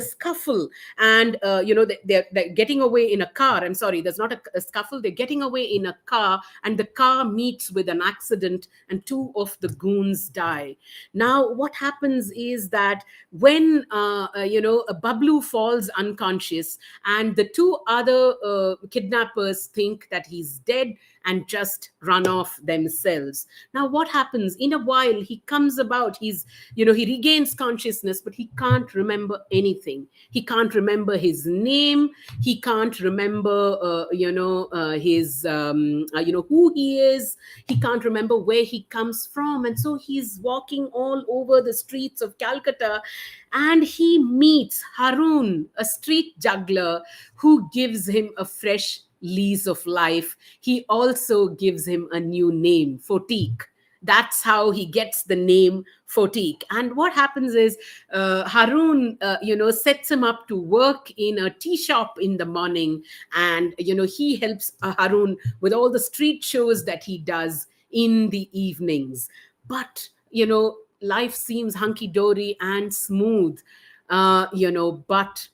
scuffle, and they're getting away in a car. I'm sorry, there's not a scuffle. They're getting away in a car, and the car meets with an accident, and two of the goons die. Now, what happens is that when Bablu falls unconscious, and the two other kidnappers think that he's dead and just run off themselves. Now, what happens? In a while, he comes about. He regains consciousness, but he can't remember anything. He can't remember his name. He can't remember, who he is. He can't remember where he comes from. And so he's walking all over the streets of Calcutta, and he meets Harun, a street juggler, who gives him a fresh lease of life. He also gives him a new name, Fotik. That's how he gets the name Fotik. And what happens is Harun, sets him up to work in a tea shop in the morning. And, he helps Harun with all the street shows that he does in the evenings. But, life seems hunky-dory and smooth, but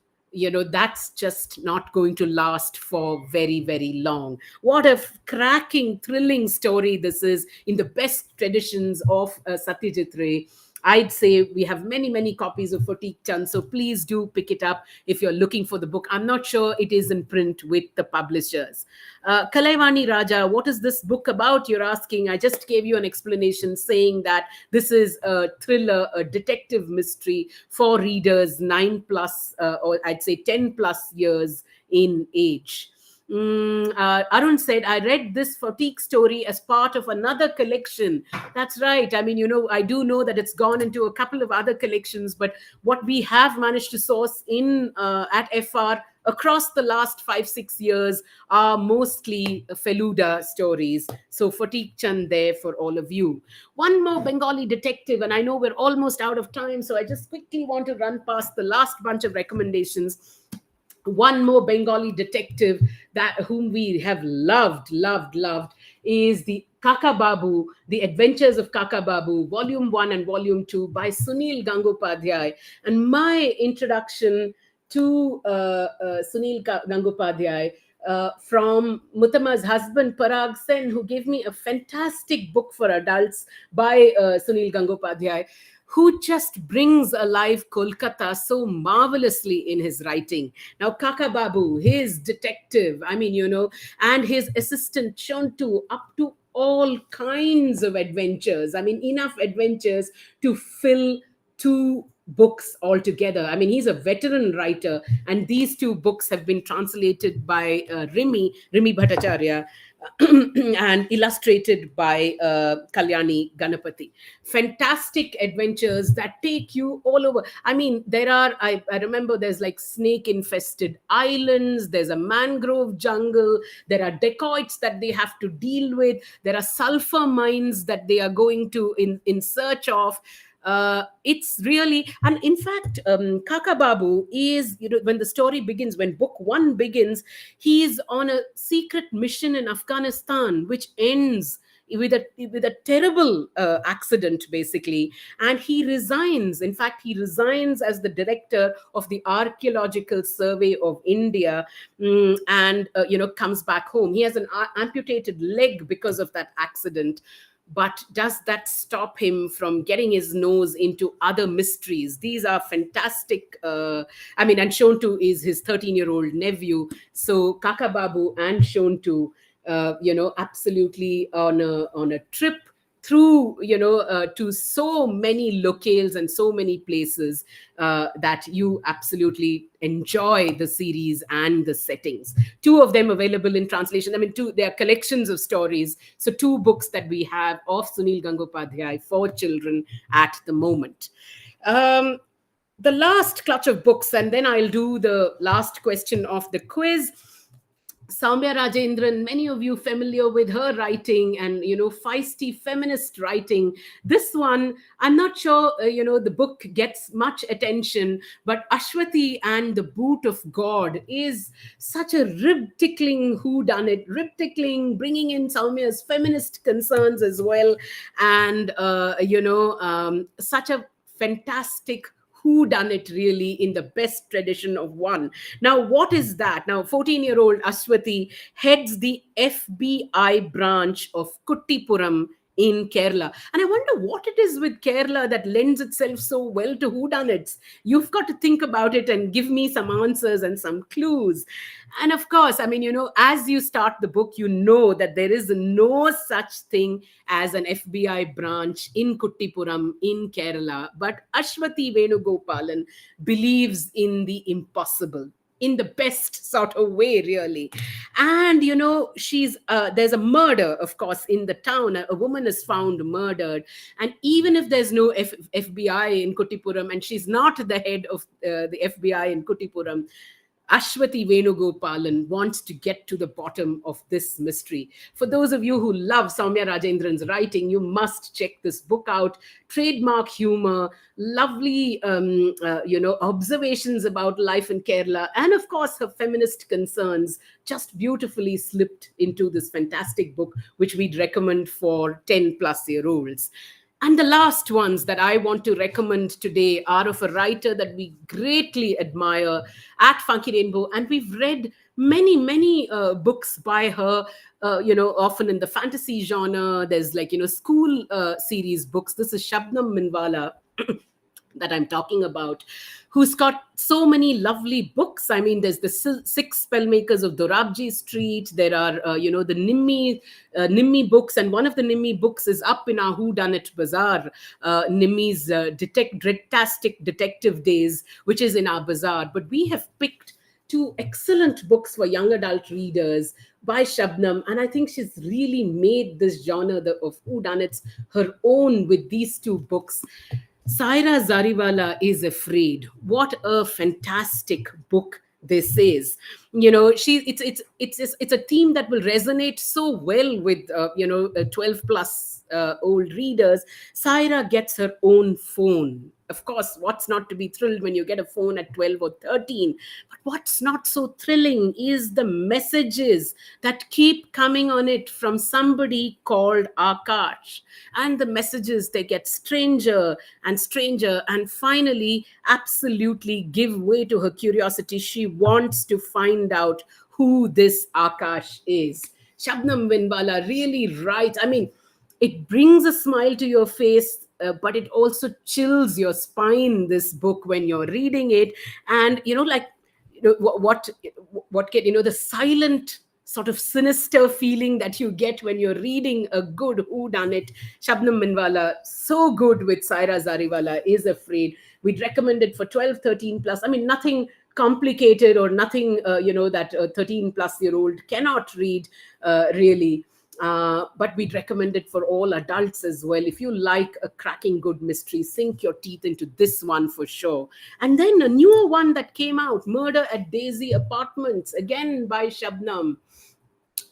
that's just not going to last for very, very long. What a cracking, thrilling story this is, in the best traditions of Satyajit Ray. I'd say we have many, many copies of Fatigue Chand, so please do pick it up if you're looking for the book. I'm not sure it is in print with the publishers. Kalaivani Raja, what is this book about? You're asking. I just gave you an explanation saying that this is a thriller, a detective mystery for readers 9 plus, or I'd say 10 plus years in age. Arun said, I read this fatigue story as part of another collection. That's right. I mean, I do know that it's gone into a couple of other collections, but what we have managed to source in at FR across the last 5 6 years are mostly Feluda stories. So Fatigue Chand there for all of you. One more Bengali detective, and I know we're almost out of time, so I just quickly want to run past the last bunch of recommendations. One more Bengali detective that whom we have loved is the Kaka Babu, The Adventures of Kaka Babu, Volume 1 and Volume 2 by Sunil Gangopadhyay. And my introduction to Sunil Gangopadhyay from Muttama's husband Parag Sen, who gave me a fantastic book for adults by Sunil Gangopadhyay, who just brings alive Kolkata so marvelously in his writing. Now, Kaka Babu, his detective, I mean, and his assistant Chontu, up to all kinds of adventures. I mean, enough adventures to fill two books altogether. I mean, he's a veteran writer, and these two books have been translated by Rimi Bhattacharya, and illustrated by Kalyani Ganapati. Fantastic adventures that take you all over. I mean, I remember there's like snake infested islands, there's a mangrove jungle, there are dacoits that they have to deal with, there are sulfur mines that they are going to in search of. It's really, and in fact, Kaka Babu is, when the story begins, when book one begins, he's on a secret mission in Afghanistan, which ends with a terrible accident, basically, and he resigns. In fact, he resigns as the director of the Archaeological Survey of India, and comes back home. He has an amputated leg because of that accident. But does that stop him from getting his nose into other mysteries? These are fantastic. And Shontu is his 13-year-old nephew. So Kaka Babu and Shontu, absolutely on a trip through, to so many locales and so many places, that you absolutely enjoy the series and the settings. Two of them available in translation. I mean, they are collections of stories. So two books that we have of Sunil Gangopadhyay for children at the moment. The last clutch of books, and then I'll do the last question of the quiz. Soumya Rajendran, many of you familiar with her writing and, feisty feminist writing. This one, I'm not sure, the book gets much attention, but Ashwati and the Boot of God is such a rib-tickling whodunit, rib-tickling, bringing in Soumya's feminist concerns as well. And, such a fantastic who done it, really, in the best tradition of one. Now, what is that? Now, 14-year-old Ashwati heads the FBI branch of Kuttipuram in Kerala. And I wonder what it is with Kerala that lends itself so well to whodunits. You've got to think about it and give me some answers and some clues. And of course, I mean, as you start the book, you know that there is no such thing as an FBI branch in Kuttipuram in Kerala. But Ashwati Venugopalan believes in the impossible, in the best sort of way, really. And she's there's a murder, of course, in the town. A woman is found murdered, and even if there's no FBI in Kuttipuram, and she's not the head of the FBI in Kuttipuram, Ashwati Venugopalan wants to get to the bottom of this mystery. For those of you who love Soumya Rajendran's writing, you must check this book out. Trademark humor, lovely, observations about life in Kerala, and of course her feminist concerns just beautifully slipped into this fantastic book, which we'd recommend for 10-plus-year-olds. And the last ones that I want to recommend today are of a writer that we greatly admire at Funky Rainbow. And we've read many, many books by her, often in the fantasy genre. There's like, school series books. This is Shabnam Minwala that I'm talking about, who's got so many lovely books. I mean, there's the Six Spellmakers of Dorabji Street. There are, the Nimmi books, and one of the Nimmi books is up in our Who Done It Bazaar, Nimmi's Dreadtastic Detective Days, which is in our bazaar. But we have picked two excellent books for young adult readers by Shabnam, and I think she's really made this genre of whodunits her own with these two books. Saira Zariwala is Afraid. What a fantastic book this is. It's a theme that will resonate so well with 12 plus old readers. Saira gets her own phone. Of course, what's not to be thrilled when you get a phone at 12 or 13? But what's not so thrilling is the messages that keep coming on it from somebody called Akash. And the messages, they get stranger and stranger, and finally absolutely give way to her curiosity. She wants to find out who this Akash is. Shabnam Vinbala really writes. I mean, it brings a smile to your face, but it also chills your spine, this book, when you're reading it. And what get the silent sort of sinister feeling that you get when you're reading a good whodunit. Shabnam Minwala, so good with Saira Zariwala is Afraid. We'd recommend it for 12, 13 plus. I mean, nothing complicated or nothing that a 13 plus year old cannot read, really. But we'd recommend it for all adults as well. If you like a cracking good mystery, sink your teeth into this one for sure. And then a newer one that came out, Murder at Daisy Apartments, again by Shabnam.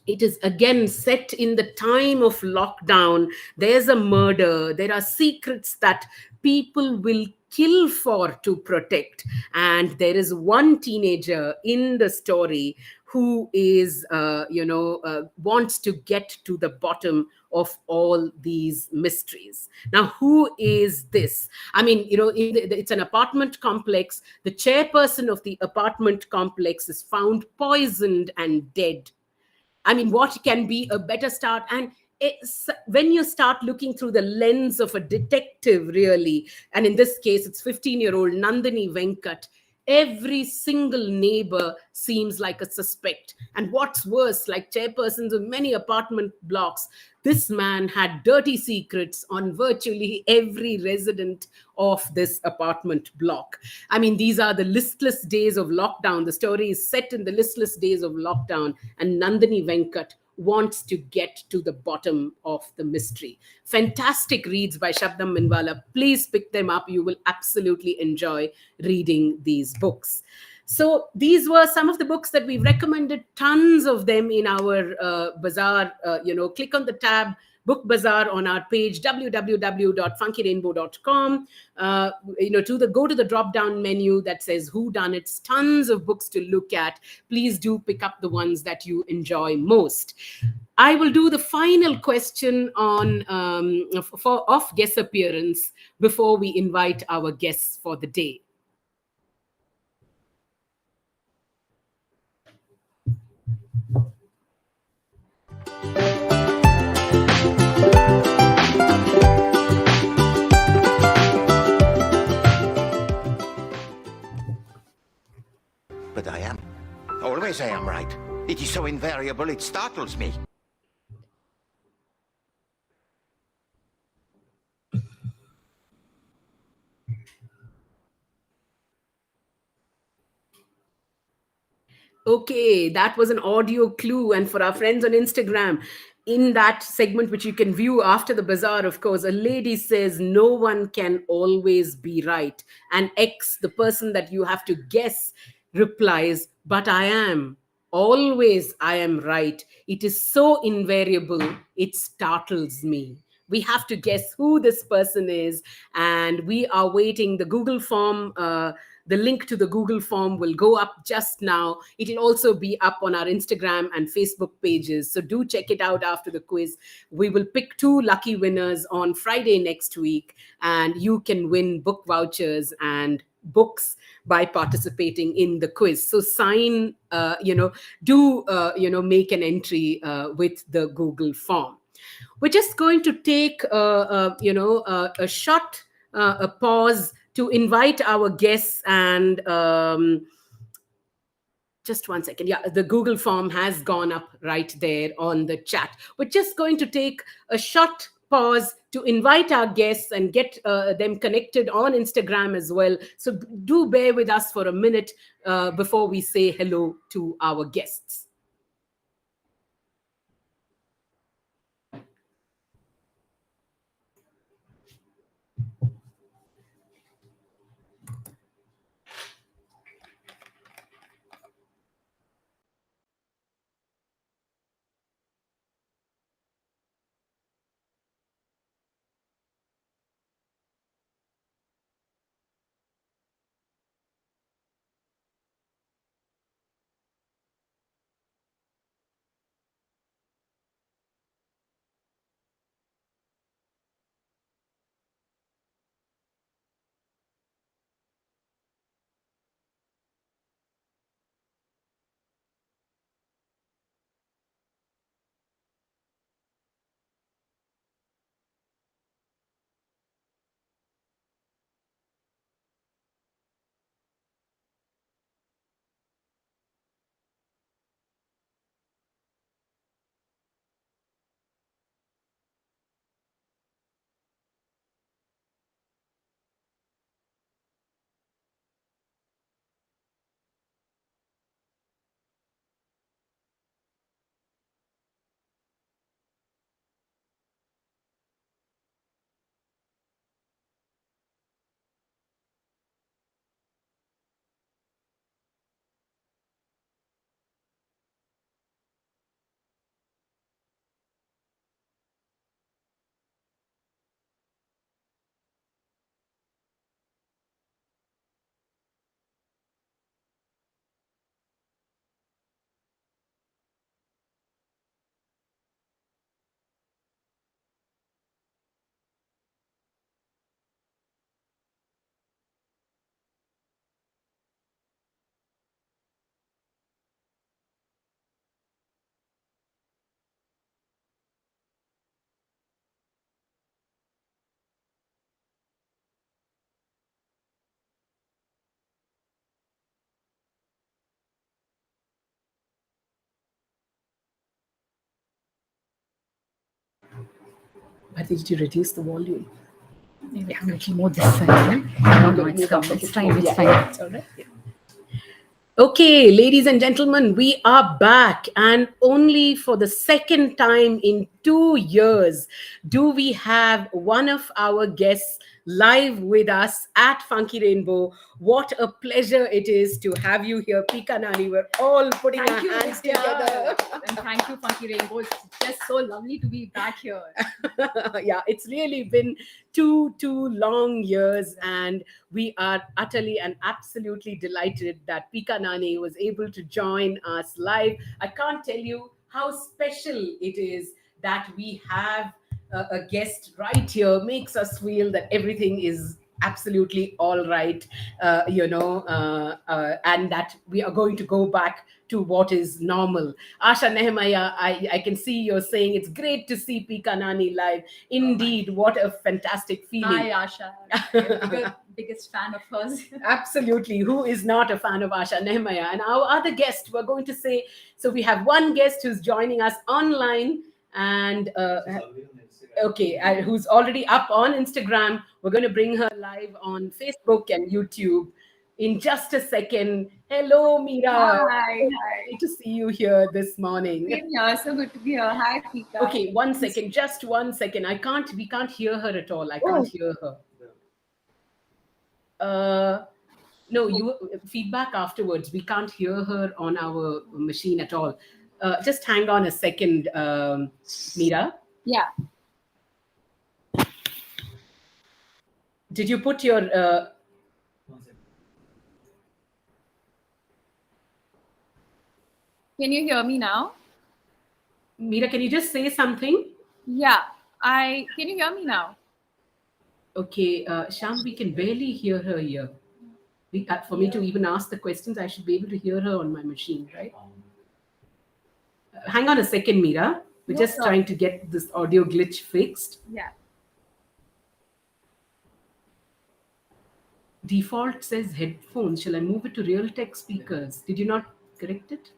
It is again set in the time of lockdown. There's a murder. There are secrets that people will kill for to protect. And there is one teenager in the story who is, wants to get to the bottom of all these mysteries. Now, who is this? I mean, it's an apartment complex. The chairperson of the apartment complex is found poisoned and dead. I mean, what can be a better start? And when you start looking through the lens of a detective, really, and in this case, it's 15-year-old Nandini Venkat, every single neighbor seems like a suspect. And what's worse, like chairpersons of many apartment blocks, this man had dirty secrets on virtually every resident of this apartment block. I mean, these are the listless days of lockdown. The story is set in the listless days of lockdown, and Nandini Venkat wants to get to the bottom of the mystery. Fantastic reads by Shabnam Minwala. Please pick them up. You will absolutely enjoy reading these books. So these were some of the books that we've recommended, tons of them in our bazaar. Click on the tab Book Bazaar on our page, www.funkyrainbow.com. Go to the drop down menu that says Who Done It's. Tons of books to look at. Please do pick up the ones that you enjoy most. I will do the final question on of guest appearance before we invite our guests for the day. But I am. Always I am right. It is so invariable it startles me. Okay, that was an audio clue. And for our friends on Instagram, in that segment, which you can view after the bazaar, of course, a lady says, no one can always be right. And X, the person that you have to guess, replies, but I am. Always I am right. It is so invariable, it startles me. We have to guess who this person is, and we are waiting. The Google form The link to the Google form will go up just now. It'll also be up on our Instagram and Facebook pages. So do check it out after the quiz. We will pick two lucky winners on Friday next week, and you can win book vouchers and books by participating in the quiz. So sign, make an entry with the Google form. We're just going to take a short a pause to invite our guests, and just one second. Yeah, the Google form has gone up right there on the chat. We're just going to take a short pause to invite our guests and get them connected on Instagram as well. So do bear with us for a minute before we say hello to our guests. But did you reduce the volume? Maybe I'm a little more this side. No, no, it's come. It's fine. It's fine. It's all right. Yeah. Okay, ladies and gentlemen, we are back, and only for the second time in 2 years do we have one of our guests live with us at Funky Rainbow. What a pleasure it is to have you here, Pika Nani. We're all putting Thank our you, hands Vidya. together. And thank you, Funky Rainbow. It's just so lovely to be back here. Yeah, it's really been two long years, and we are utterly and absolutely delighted that Pika Nani was able to join us live. I can't tell you how special it is that we have a guest right here. Makes us feel that everything is absolutely all right, and that we are going to go back to what is normal. Asha Nehemiah, I can see you're saying it's great to see Pika Nani live. Indeed, what a fantastic feeling. Hi, Asha. I'm biggest fan of hers. Absolutely. Who is not a fan of Asha Nehemiah? And our other guest, we're going to say, so we have one guest who's joining us online, and who's already up on Instagram. We're going to bring her live on Facebook and YouTube in just a second. Hello, Meera. Hi. Great to see you here this morning. Same here. So good to be here. Hi, Pika. Okay, one second, just 1 second. We can't hear her at all. I can't hear her. No, you feedback afterwards. We can't hear her on our machine at all. Just hang on a second, Meera. Yeah. Did you put your Can you hear me now? Mira, can you just say something? Yeah, I can you hear me now? Okay, Sham, we can barely hear her here. For me to even ask the questions, I should be able to hear her on my machine, right? Hang on a second, Mira. We're No just problem. trying to get this audio glitch fixed. Yeah. Default says headphones. Shall I move it to Realtek speakers? Did you not correct it?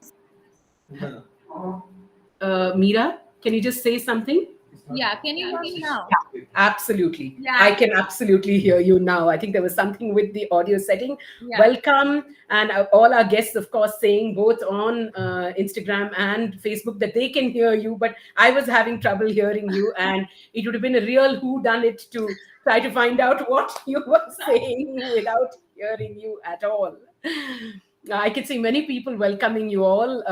Mira, can you just say something? Yeah, can you hear me now? Yeah, absolutely. I Yeah, can absolutely hear you now. I think there was something with the audio setting. yeah. Welcome. And all our guests, of course, saying both on Instagram and Facebook that they can hear you. But I was having trouble hearing you. And it would have been a real who done it to try to find out what you were saying without hearing you at all. I can see many people welcoming you all.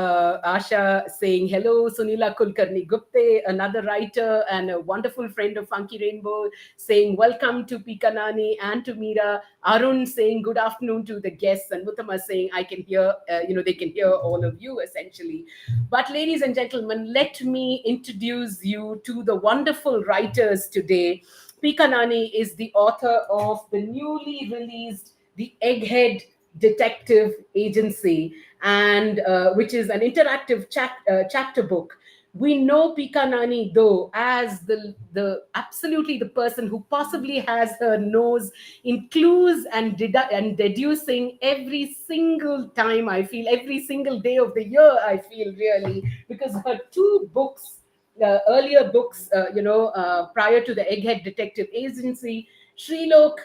Asha saying hello, Sunila Kulkarni Gupte, another writer and a wonderful friend of Funky Rainbow, saying welcome to Pikanani and to Meera. Arun saying good afternoon to the guests, and Muttama saying I can hear, they can hear all of you essentially. But ladies and gentlemen, let me introduce you to the wonderful writers today. Pikanani is the author of the newly released The Egghead Detective Agency, and which is an interactive chapter book. We know Pika Nani though as the absolutely the person who possibly has her nose in clues and and deducing every single time. I feel every single day of the year. I feel really because her two books, earlier books, prior to the Egghead Detective Agency, Srilok,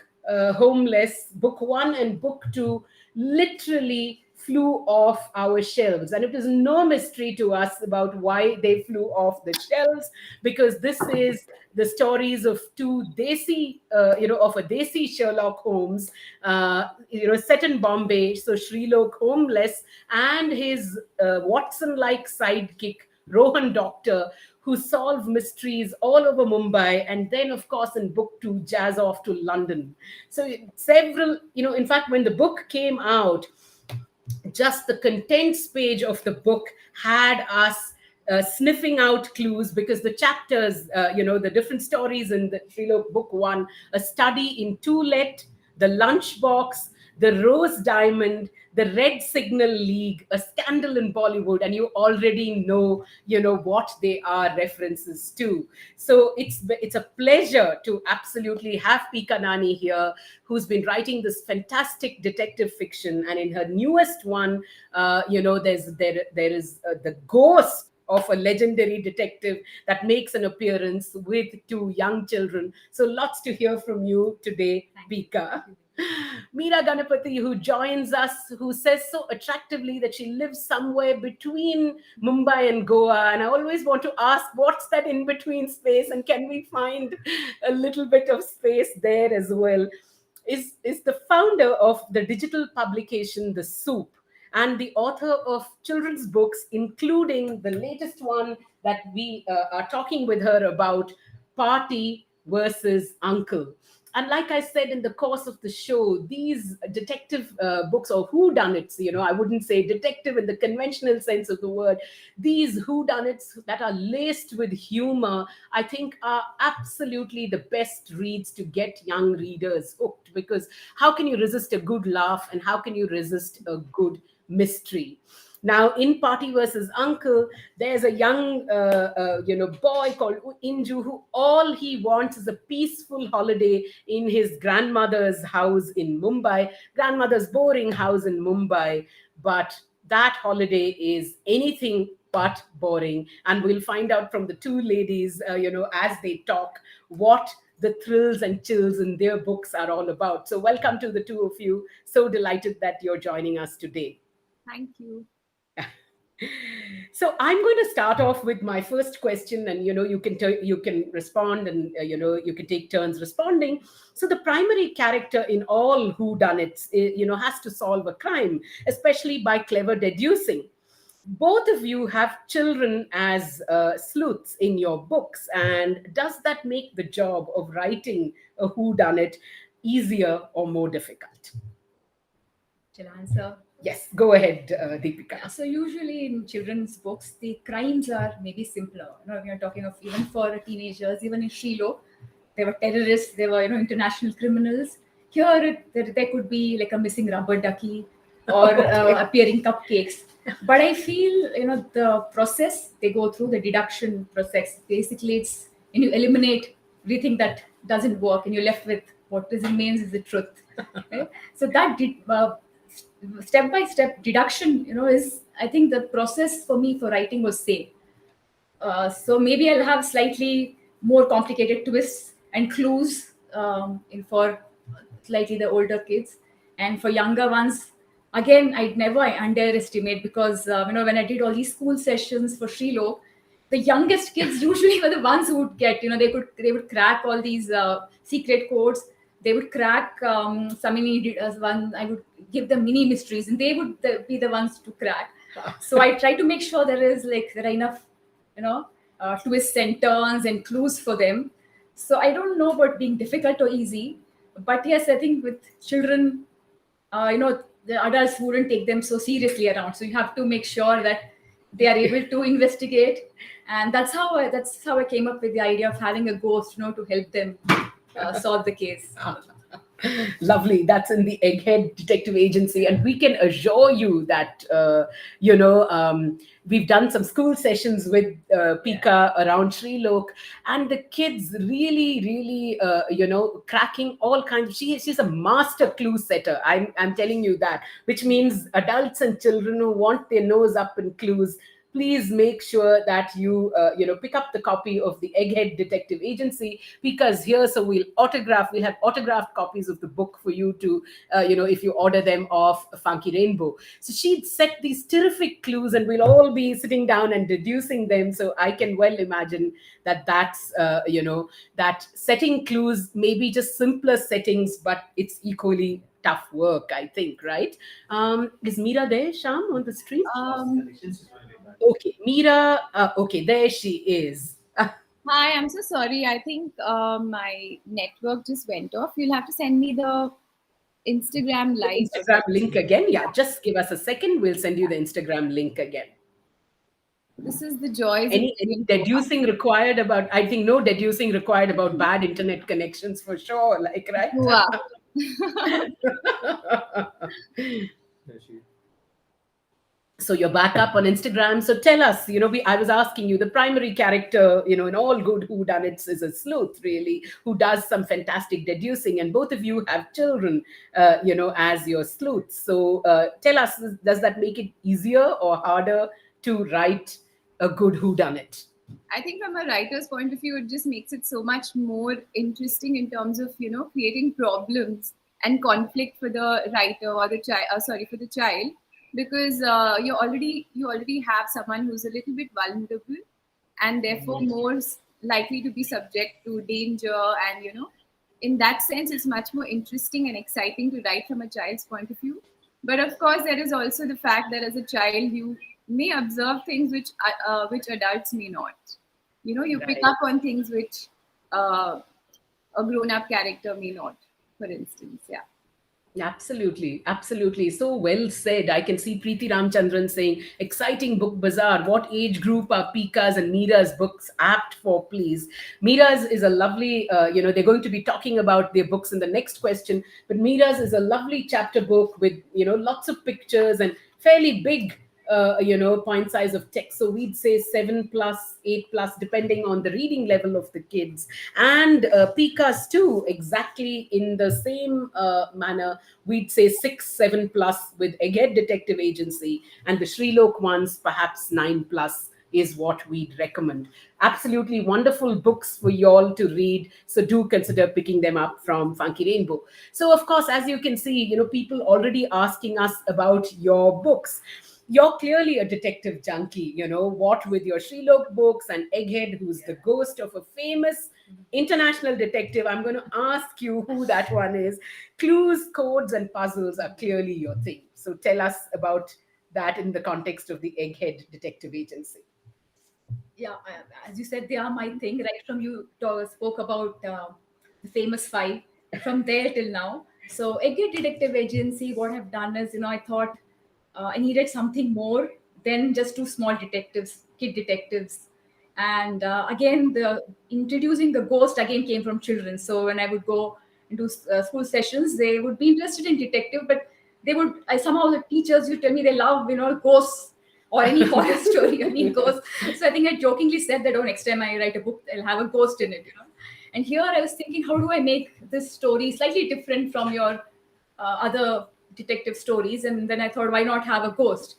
Homeless, book one and book two, literally flew off our shelves. And it is no mystery to us about why they flew off the shelves, because this is the stories of two Desi, of a Desi Sherlock Holmes, set in Bombay. So Srilok Homeless and his Watson-like sidekick, Rohan Doctor, who solve mysteries all over Mumbai, and then, of course, in book two, jazz off to London. So several, in fact, when the book came out, just the contents page of the book had us sniffing out clues, because the chapters, the different stories in the Srilok book one, a study in Let, the lunchbox, the Rose Diamond, the Red Signal League, a scandal in Bollywood, and you already know, what they are references to. So it's a pleasure to absolutely have Pika Nani here, who's been writing this fantastic detective fiction, and in her newest one, there is the ghost of a legendary detective that makes an appearance with two young children. So lots to hear from you today, Pika. Meera Ganapati, who joins us, who says so attractively that she lives somewhere between Mumbai and Goa. And I always want to ask, what's that in between space? And can we find a little bit of space there as well? Is the founder of the digital publication The Soup, and the author of children's books, including the latest one that we are talking with her about, Party versus Uncle. And like I said in the course of the show, these detective books, or whodunits, I wouldn't say detective in the conventional sense of the word, these whodunits that are laced with humor, I think are absolutely the best reads to get young readers hooked, because how can you resist a good laugh, and how can you resist a good mystery? Now, in Party versus Uncle, there's a young, boy called Inju, who all he wants is a peaceful holiday in his grandmother's house in Mumbai, grandmother's boring house in Mumbai. But that holiday is anything but boring. And we'll find out from the two ladies, as they talk, what the thrills and chills in their books are all about. So welcome to the two of you. So delighted that you're joining us today. Thank you. So I'm going to start off with my first question, and you can you can respond, and you can take turns responding. So the primary character in all whodunits, has to solve a crime, especially by clever deducing. Both of you have children as sleuths in your books, and does that make the job of writing a whodunit easier or more difficult? Shall I answer? Yes, go ahead, Deepika. So usually in children's books, the crimes are maybe simpler. We are talking of even for teenagers, even in Shilo, they were terrorists, they were international criminals. Here, there could be like a missing rubber ducky or Okay. appearing cupcakes. But I feel the process they go through, the deduction process. Basically, it's and you eliminate everything that doesn't work, and you're left with what remains is the truth. Right? So that did. Step by step deduction is, I think, the process for me for writing was same. So maybe I'll have slightly more complicated twists and clues for slightly the older kids, and for younger ones, again, I'd never underestimate, because when I did all these school sessions for Srilo, the youngest kids usually were the ones who would get, they would crack all these secret codes. They would crack some mini as one. I would give them mini mysteries, and they would be the ones to crack. So I try to make sure there are enough, twists and turns and clues for them. So I don't know about being difficult or easy, but yes, I think with children, the adults wouldn't take them so seriously around. So you have to make sure that they are able to investigate, and that's how I came up with the idea of having a ghost, to help them solve the case. Lovely. That's in the Egghead Detective Agency, and we can assure you that we've done some school sessions with Pika around Sri Lok, and the kids really, really, cracking all kinds. She's a master clue setter. I'm telling you that, which means adults and children who want their nose up in clues, please make sure that you pick up the copy of the Egghead Detective Agency, because here, so we'll have autographed copies of the book for you to if you order them off Funky Rainbow. So she'd set these terrific clues, and we'll all be sitting down and deducing them. So I can well imagine that setting clues, maybe just simpler settings, but it's equally tough work, I think, right? Is Meera there, Sham, on the stream? Um, Okay, Meera. Okay, there she is. Hi, I'm so sorry. I think my network just went off. You'll have to send me the Instagram The live. Instagram link again. Yeah, just give us a second. We'll send you the Instagram link again. This is the joys of Any doing co-work. deducing required about? I think no deducing required about bad internet connections for sure. Like, right? Wow. So you're back up on Instagram. So tell us, I was asking you, the primary character, in all good whodunits is a sleuth, really, who does some fantastic deducing, and both of you have children, as your sleuths. So tell us, does that make it easier or harder to write a good whodunit? I think from a writer's point of view, it just makes it so much more interesting in terms of creating problems and conflict for the writer or the child. Sorry, for the child, because you already have someone who's a little bit vulnerable, and therefore more likely to be subject to danger, and in that sense, it's much more interesting and exciting to write from a child's point of view. But of course, there is also the fact that as a child, you may observe things which adults may not. You pick Right. up on things which uh, a grown-up character may not, for instance. Yeah. Absolutely, absolutely. So well said. I can see Preeti Ramchandran saying, exciting book bazaar. What age group are Pika's and Meera's books apt for, please? Meera's is a lovely, they're going to be talking about their books in the next question, but Meera's is a lovely chapter book with, lots of pictures and fairly big point size of text. So we'd say 7 plus, 8 plus, depending on the reading level of the kids. And Pika's too, exactly in the same manner, we'd say 6, 7 plus with Egghead Detective Agency, and the Sri Lok ones, perhaps 9 plus is what we'd recommend. Absolutely wonderful books for y'all to read. So do consider picking them up from Funky Rainbow. So of course, as you can see, people already asking us about your books. You're clearly a detective junkie, what with your Sherlock books and Egghead, who's the ghost of a famous international detective. I'm going to ask you who that one is. Clues, codes, and puzzles are clearly your thing. So tell us about that in the context of the Egghead Detective Agency. Yeah, as you said, they are my thing. Right from you spoke about the famous five, from there till now. So, Egghead Detective Agency, what I've done is, I thought I needed something more than just two small detectives, kid detectives. And again, the introducing the ghost again came from children. So when I would go into school sessions, they would be interested in detective, but they would somehow the teachers would tell me they love ghosts or any horror story, any ghost. So I think I jokingly said that, oh, next time I write a book, I'll have a ghost in it. And here I was thinking, how do I make this story slightly different from your other detective stories? And then I thought, why not have a ghost?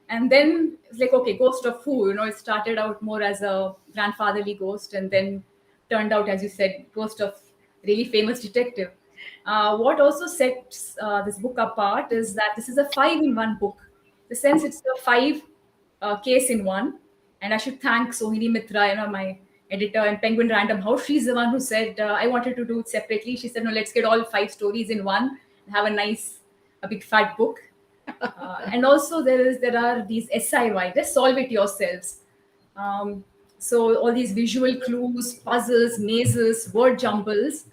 And then it's like, okay, ghost of who? It started out more as a grandfatherly ghost, and then turned out, as you said, ghost of really famous detective. What also sets this book apart is that this is a five-in-one book. The sense it's a five case in one. And I should thank Sohini Mitra, my editor, and Penguin Random House. She's the one who said I wanted to do it separately. She said, no, let's get all five stories in one and have a big fat book. And also there are these SIY, just solve it yourselves. Um, so all these visual clues, puzzles, mazes, word jumbles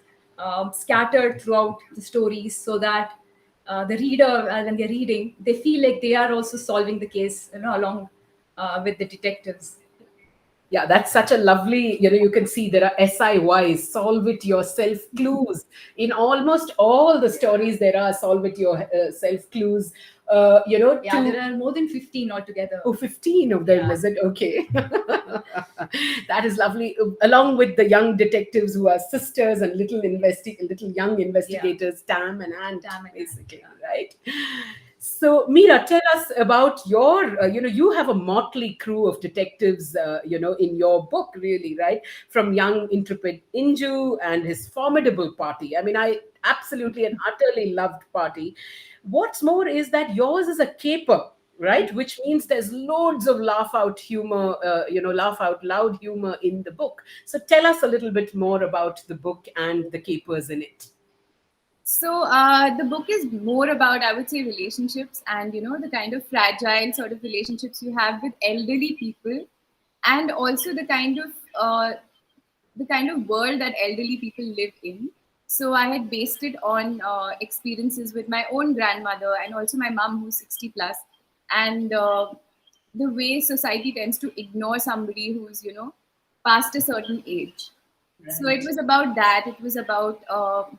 scattered throughout the stories, so that the reader, when they're reading, they feel like they are also solving the case, along with the detectives. Yeah, that's such a lovely, you can see there are SIYs, solve it yourself clues. In almost all the stories, there are solve it yourself clues, Yeah, there are more than 15 altogether. Oh, 15 of them, Yeah. is it? Okay. That is lovely. Along with the young detectives who are sisters and little young investigators, Tam and Ant, Tam and Ant, basically, yeah. right? So, Meera, tell us about your, you have a motley crew of detectives, in your book, really, right? From young, intrepid Inju and his formidable party. I mean, I absolutely and utterly loved Party. What's more is that yours is a caper, right? Which means there's loads of laugh out humor, laugh out loud humor in the book. So tell us a little bit more about the book and the capers in it. So the book is more about, I would say, relationships, and the kind of fragile sort of relationships you have with elderly people, and also the kind of world that elderly people live in. So I had based it on experiences with my own grandmother and also my mom, who's 60 plus, and the way society tends to ignore somebody who's past a certain age. So it Right. was about that. It was about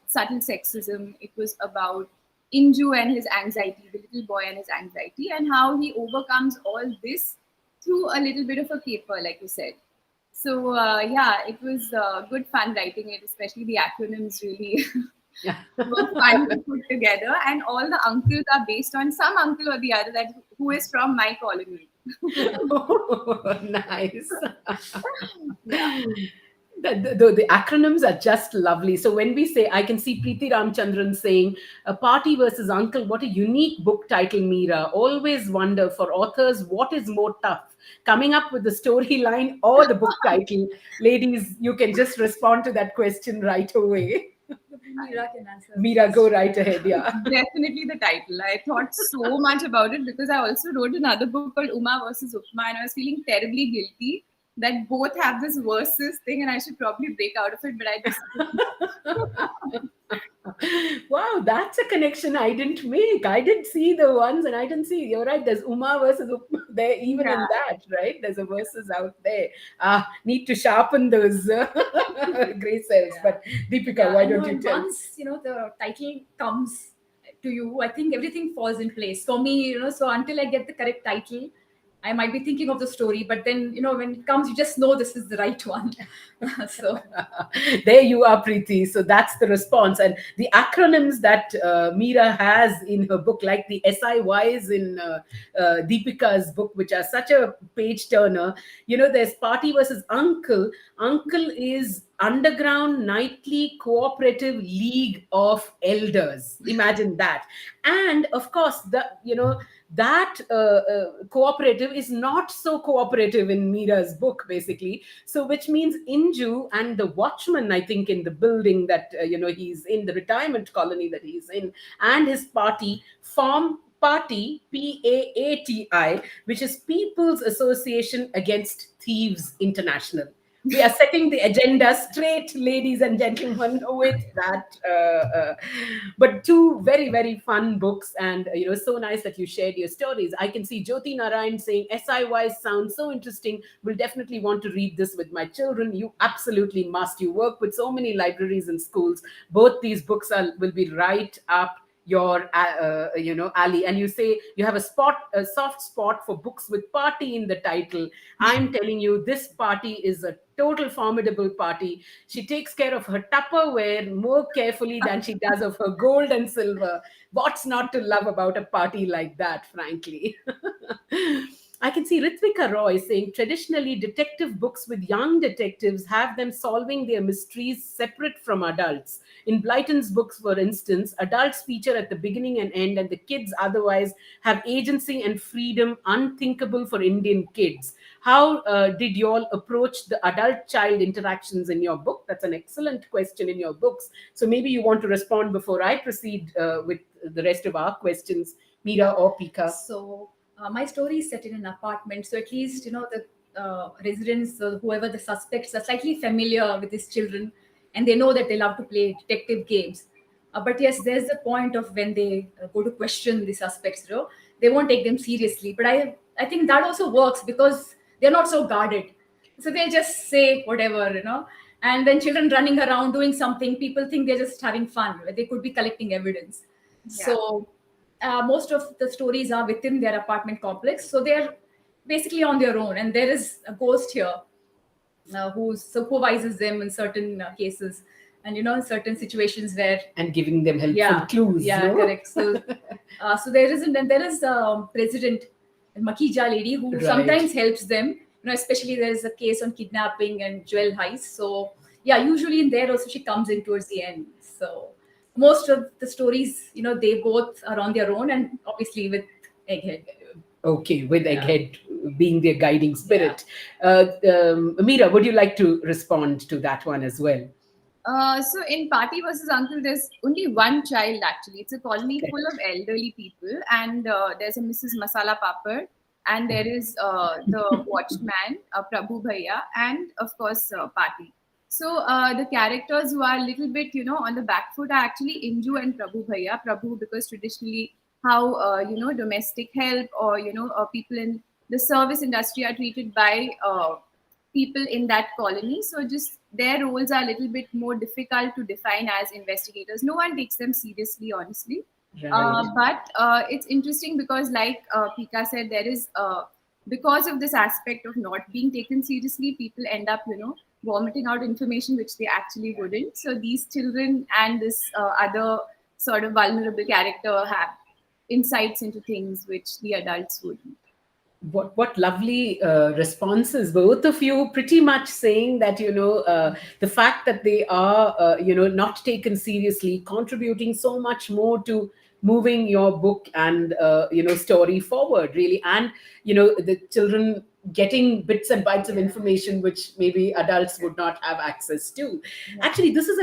subtle sexism. It was about Inju and his anxiety, the little boy and his anxiety, and how he overcomes all this through a little bit of a caper, like you said. So yeah, it was good fun writing it, especially the acronyms really Yeah. were fun to put together. And all the uncles are based on some uncle or the other that who is from my colony. Oh, nice. Yeah. The acronyms are just lovely. So when we say, I can see Preeti Ramchandran saying, "A Party versus Uncle," what a unique book title, Meera. Always wonder for authors what is more tough, coming up with the storyline or the book title. Ladies, you can just respond to that question right away. Mira can answer Meera, first. go right ahead. Yeah. Definitely the title. I thought so much about it because I also wrote another book called Uma versus Upma, and I was feeling terribly guilty that both have this versus thing, and I should probably break out of it, but I just Wow, that's a connection I didn't make. I did see the ones, and I didn't see. You're right. There's Uma versus Upma there, even yeah. in that, right? There's a versus out there. Need to sharpen those gray cells. Yeah. But Deepika, Yeah, why I know. don't you And tell? once the title comes to you, I think everything falls in place for me. So until I get the correct title, I might be thinking of the story, but then when it comes, you just know this is the right one. So There you are, Preeti. So that's the response. And the acronyms that Meera has in her book, like the SIYs in Deepika's book, which are such a page turner. There's Party versus Uncle. Uncle is Underground Nightly Cooperative League of Elders. Imagine that. And of course, that cooperative is not so cooperative in Meera's book, basically. So, which means Inju and the watchman, I think, in the building that he's in, the retirement colony that he's in, and his party form Party, PAATI, which is People's Association Against Thieves International. We are setting the agenda straight, ladies and gentlemen, with that. But two very, very fun books, and so nice that you shared your stories. I can see Jyoti Narayan saying SIY sounds so interesting. Will definitely want to read this with my children. You absolutely must. You work with so many libraries and schools. Both these books will be right up your alley. And you say you have a soft spot for books with party in the title. I'm telling you, this party is a total formidable party. She takes care of her Tupperware more carefully than she does of her gold and silver. What's not to love about a party like that, frankly? I can see Ritvika Roy saying traditionally detective books with young detectives have them solving their mysteries separate from adults. In Blyton's books, for instance, adults feature at the beginning and end, and the kids otherwise have agency and freedom unthinkable for Indian kids. How did you all approach the adult child interactions in your book? That's an excellent question in your books. So maybe you want to respond before I proceed with the rest of our questions, Meera or Pika. So my story is set in an apartment, so at least the residents, whoever the suspects, are slightly familiar with these children, and they know that they love to play detective games. But yes, there's the point of when they go to question the suspects, they won't take them seriously. But I think that also works because they're not so guarded, so they just say whatever, and then children running around doing something, people think they're just having fun. They could be collecting evidence. Yeah. So most of the stories are within their apartment complex, so they're basically on their own, and there is a ghost here who supervises them in certain cases, and in certain situations where And giving them helpful yeah, clues. yeah, No? correct. So so there isn't, and there is President Makija lady who Right. sometimes helps them, especially there's a case on kidnapping and jewel heist. So yeah, usually in there also she comes in towards the end. So most of the stories, they both are on their own, and obviously with Egghead. Okay, with Yeah. Egghead being their guiding spirit. Meera, would you like to respond to that one as well? So in Party versus Uncle, there's only one child actually. It's a colony full of elderly people, and there's a Mrs. Masala Papad, and there is the watchman, Prabhu Bhaiya, and of course Party. So the characters who are a little bit, on the back foot are actually Inju and Prabhu Bhaiya. Prabhu because traditionally how domestic help or people in the service industry are treated by people in that colony. So just their roles are a little bit more difficult to define as investigators. No one takes them seriously, honestly. Right. But it's interesting because, like Pika said, there is because of this aspect of not being taken seriously, people end up, vomiting out information which they actually wouldn't. So these children and this other sort of vulnerable character have insights into things which the adults wouldn't. What lovely responses, both of you, pretty much saying that the fact that they are not taken seriously, contributing so much more to moving your book and story forward, really. And the children getting bits and bytes of information which maybe adults would not have access to. Actually, this is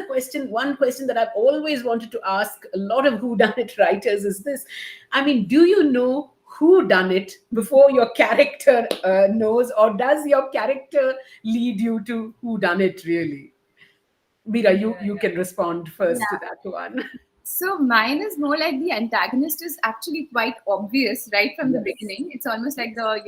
one question that I've always wanted to ask a lot of whodunit writers is this. I mean, do you know who done it before your character knows, or does your character lead you to who done it, really? Mira, you can respond first to Yeah. that one. So mine is more like the antagonist is actually quite obvious right from the Yes. beginning. It's almost like the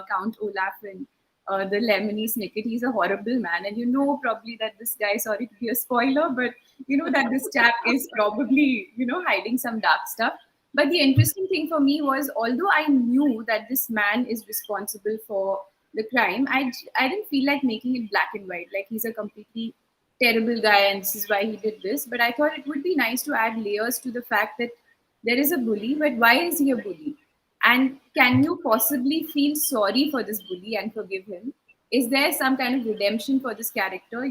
Count Olaf in the Lemony Snicket. He's a horrible man, and probably that this guy. Sorry to be a spoiler, but that this chap is probably hiding some dark stuff. But the interesting thing for me was, although I knew that this man is responsible for the crime, I didn't feel like making it black and white. Like he's a completely terrible guy and this is why he did this. But I thought it would be nice to add layers to the fact that there is a bully, but why is he a bully? And can you possibly feel sorry for this bully and forgive him? Is there some kind of redemption for this character?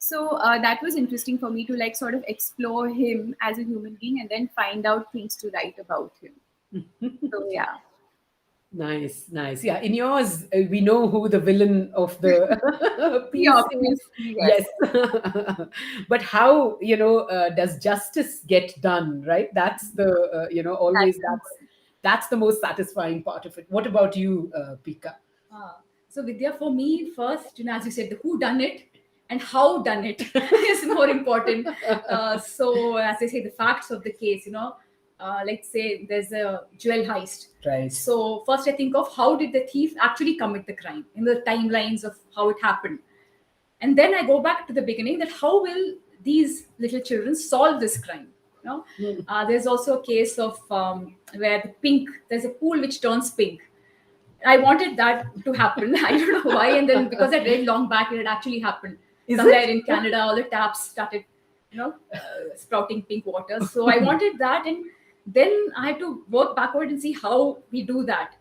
So that was interesting for me to like sort of explore him as a human being and then find out things to write about him. So yeah. Nice, nice. Yeah, in yours, we know who the villain of the Yeah, piece is. obviously, yes. Yes. But how, does justice get done, right? That's the, That's always that's the most satisfying part of it. What about you, Pika? Ah, So Vidya, for me, first, as you said, the who done it and how done it is more important. So as I say, the facts of the case, let's say there's a jewel heist. Right. So first I think of how did the thief actually commit the crime, in the timelines of how it happened. And then I go back to the beginning, that how will these little children solve this crime? There's also a case of where there's a pool which turns pink. I wanted that to happen. I don't know why. And then because I read long back, it had actually happened. Is Somewhere it? in Canada, all the taps started, sprouting pink water. So I wanted that. And then I had to work backward and see how we do that.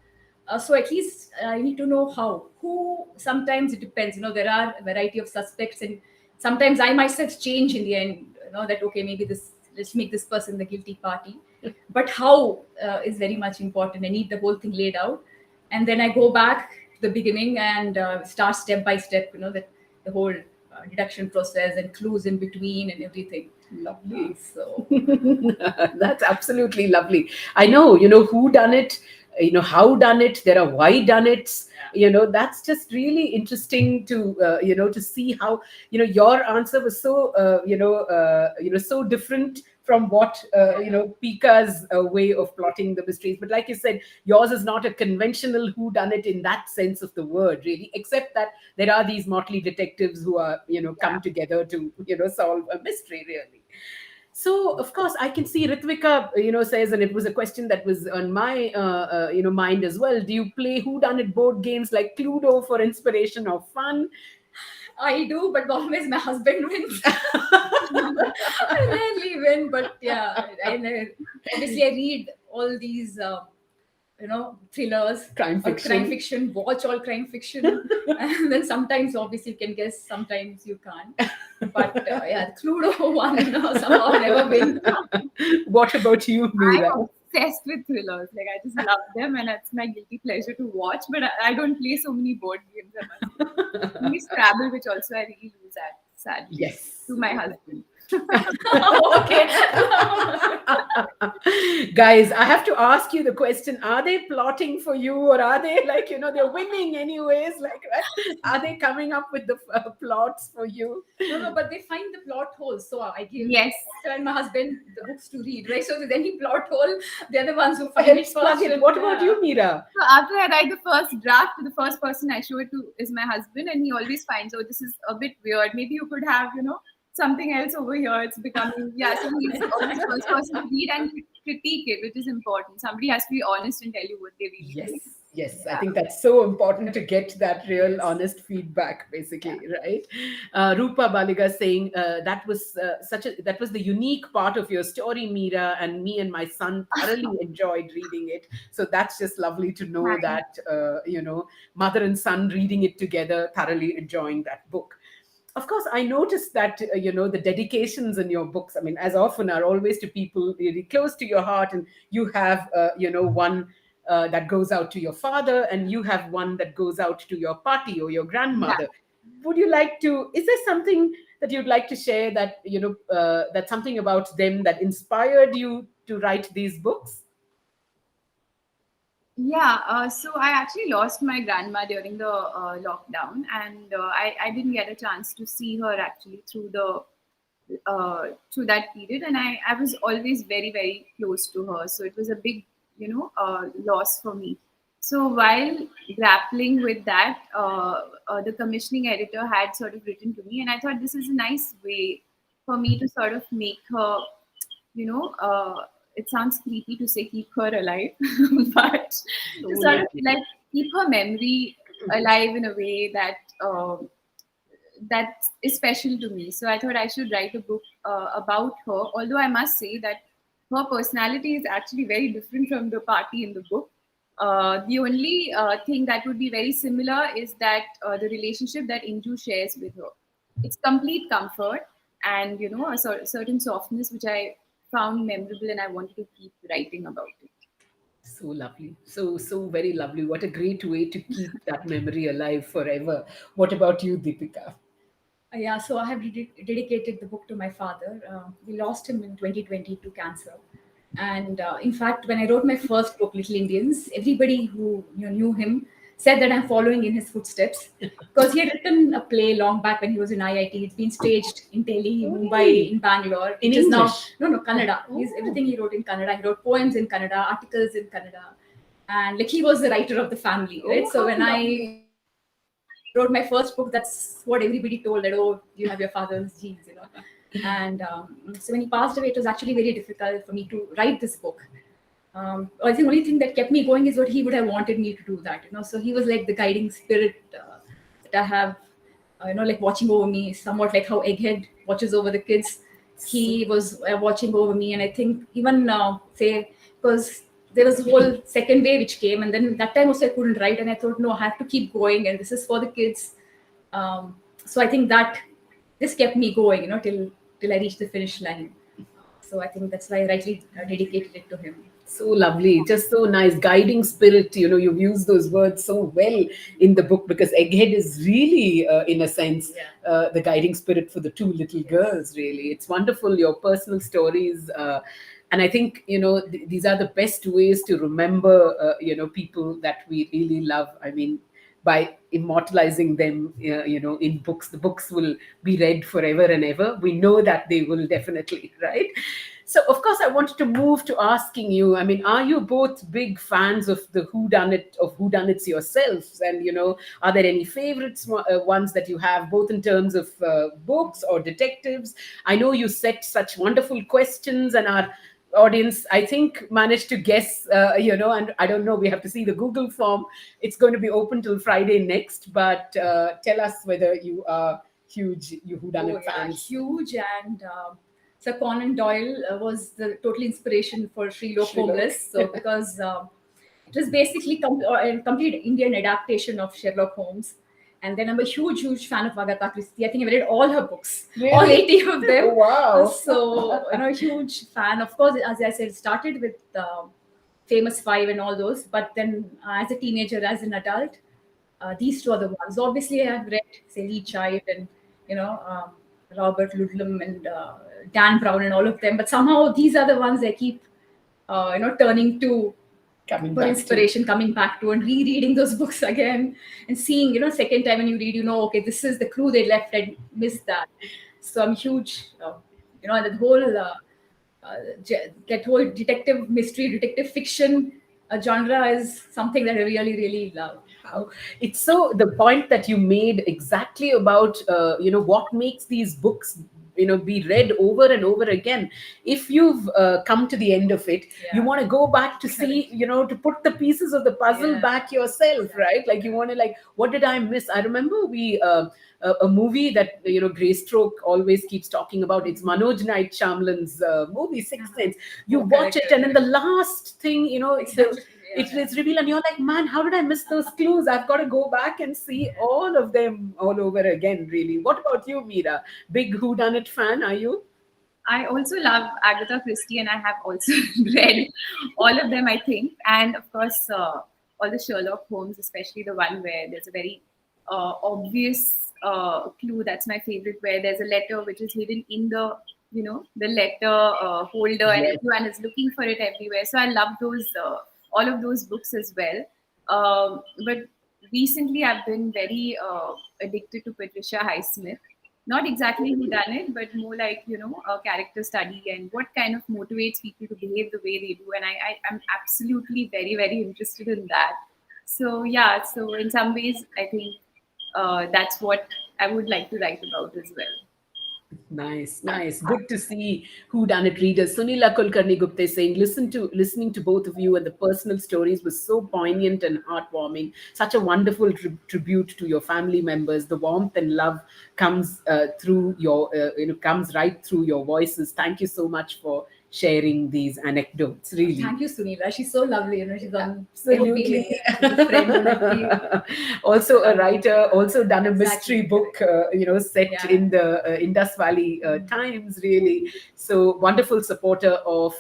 So at least I need to know how. Who, sometimes it depends. There are a variety of suspects. And sometimes I myself change in the end, that, okay, maybe let's make this person the guilty party. But how is very much important. I need the whole thing laid out, and then I go back to the beginning and start step by step. The whole deduction process and clues in between and everything. Lovely. So That's absolutely lovely. I know, who done it, how done it. There are why done it's. That's just really interesting to to see how your answer was so so different from what Pika's way of plotting the mysteries. But like you said, yours is not a conventional who done it in that sense of the word, really, except that there are these motley detectives who are come together to solve a mystery, really. So, of course, I can see Ritvika, says, and it was a question that was on my, mind as well. Do you play whodunit board games like Cluedo for inspiration or fun? I do, but always my husband wins. I rarely win, but yeah, obviously I read all these, thrillers, Crime or fiction. crime fiction. Watch all crime fiction, and then sometimes, obviously, you can guess. Sometimes you can't. But yeah, the Cluedo one, somehow I never win. What about you, Meera? I'm obsessed with thrillers. Like, I just love them, and it's my guilty pleasure to watch. But I don't play so many board games. I must say. Only Scrabble, which also I really lose at, sadly, Yes. to my husband. Okay. Guys, I have to ask you the question: are they plotting for you, or are they like they're winning anyways? Like, right? Are they coming up with the plots for you? No, but they find the plot holes. So I give Yes. and my husband the books to read, right? So if there's any plot hole, they're the ones who find Let's it plug first. it. What about you, Meera? So after I write the first draft, the first person I show it to is my husband, and he always finds, oh, this is a bit weird. Maybe you could have, something else over here. It's becoming, yeah. So he's always the first person to read and critique it, which is important. Somebody has to be honest and tell you what they really think. Yes, I think that's so important to get that real honest feedback, basically, right? Rupa Baliga saying that was that was the unique part of your story, Meera, and me and my son thoroughly enjoyed reading it. So that's just lovely to know Right. that mother and son reading it together, thoroughly enjoying that book. Of course, I noticed that the dedications in your books, I mean, as often are always to people really close to your heart, and you have one that goes out to your father, and you have one that goes out to your party or your Yeah. grandmother. Would you like to? Is there something that you'd like to share that that's something about them that inspired you to write these books? Yeah, so I actually lost my grandma during the lockdown, and I didn't get a chance to see her actually through that period, and I was always very, very close to her. So it was a big, loss for me. So while grappling with that, the commissioning editor had sort of written to me, and I thought this is a nice way for me to sort of make her, it sounds creepy to say keep her alive, but to sort of like keep her memory alive in a way that is special to me. So I thought I should write a book about her. Although I must say that her personality is actually very different from the party in the book. The only thing that would be very similar is that the relationship that Inju shares with her. It's complete comfort and a certain softness which I found memorable, and I wanted to keep writing about it. So lovely. So very lovely. What a great way to keep that memory alive forever. What about you, Deepika? Yeah, so I have dedicated the book to my father. We lost him in 2020 to cancer. And in fact, when I wrote my first book, Little Indians, everybody who knew him said that I'm following in his footsteps because he had written a play long back when he was in IIT. It's been staged in Delhi, Mumbai, in Bangalore. In It is now English. no Kannada. He's Oh. everything he wrote in Kannada. He wrote poems in Kannada, articles in Kannada, and like he was the writer of the family, right? Oh, So how when I lovely. wrote my first book, that's what everybody told that you have your father's genes, And so when he passed away, it was actually very difficult for me to write this book. I think only thing that kept me going is what he would have wanted me to do that. So he was like the guiding spirit that I have, like watching over me, somewhat like how Egghead watches over the kids. He was watching over me, and I think even say because there was a whole second wave which came, and then that time also I couldn't write, and I thought no, I have to keep going, and this is for the kids. So I think that this kept me going, till I reached the finish line. So I think that's why I rightly dedicated it to him. So lovely, just so nice. Guiding spirit, you've used those words so well in the book, because Egghead is really, in a sense, Yeah. the guiding spirit for the two little girls, really. It's wonderful, your personal stories. And I think, these are the best ways to remember, people that we really love. I mean, by immortalizing them, in books. The books will be read forever and ever. We know that they will definitely, right? So, of course, I wanted to move to asking you. I mean, are you both big fans of the whodunits yourselves? And are there any favorites, ones that you have, both in terms of books or detectives? I know you set such wonderful questions, and our audience, I think, managed to guess, and I don't know, we have to see the Google form. It's going to be open till Friday next, but tell us whether you are huge you Oh whodunit yeah, fans. huge. And Sir Conan Doyle was the total inspiration for Sherlock Sherlock. Holmes. So because it was basically a complete Indian adaptation of Sherlock Holmes. And then I'm a huge, huge fan of Agatha Christie. I think I've read all her books, all Really? 80 of them. Wow. So, huge fan. Of course, as I said, started with Famous Five and all those. But then as a teenager, as an adult, these two are the ones. Obviously, I have read, say, Lee Child and, you know, um, Robert Ludlum and Dan Brown and all of them. But somehow these are the ones I keep, turning to Coming for back to. inspiration, coming back to and rereading those books again and seeing, second time when you read, okay, this is the clue they left. I missed that. So I'm huge, that whole that whole detective mystery, detective fiction genre is something that I really, really love. How it's so the point that you made exactly about, what makes these books, be read over and over again. If you've come to the end of it, you Yeah. want to go back to see, Correct. to put the pieces of the puzzle Yeah. back yourself, Exactly. right? Like, you want to, like, what did I miss? I remember we a movie that, Greystoke always keeps talking about. It's Manoj Night Shamlin's movie Sixth Uh-huh. Sense. You Oh, watch correct, it, correct, and then the correct. last thing, Exactly. Yeah, it yeah. is revealed, and you're like, man, how did I miss those clues? I've got to go back and see all of them all over again, really. What about you, Meera? Big whodunit fan, are you? I also love Agatha Christie, and I have also read all of them, I think. And of course, all the Sherlock Holmes, especially the one where there's a very obvious clue. That's my favorite, where there's a letter which is hidden in the letter holder, and Yes. everyone is looking for it everywhere. So I love those, all of those books as well. But recently, I've been very addicted to Patricia Highsmith. Not exactly who done it, but more like a character study and what kind of motivates people to behave the way they do. And I am absolutely very, very interested in that. So yeah, so in some ways I think that's what I would like to write about as well. Nice, nice. Good to see who done it readers. Sunila Kulkarni Gupta is saying, listening to both of you, and the personal stories was so poignant and heartwarming. Such a wonderful tribute to your family members. The warmth and love comes through your, comes right through your voices. Thank you so much for sharing these anecdotes. Really. Thank you, Sunila. She's so lovely. She's on Absolutely. FB, as a friend on FB. Also a writer, also done a mystery Exactly, book, correct. set Yeah. in the Indus Valley Times, really. So wonderful supporter of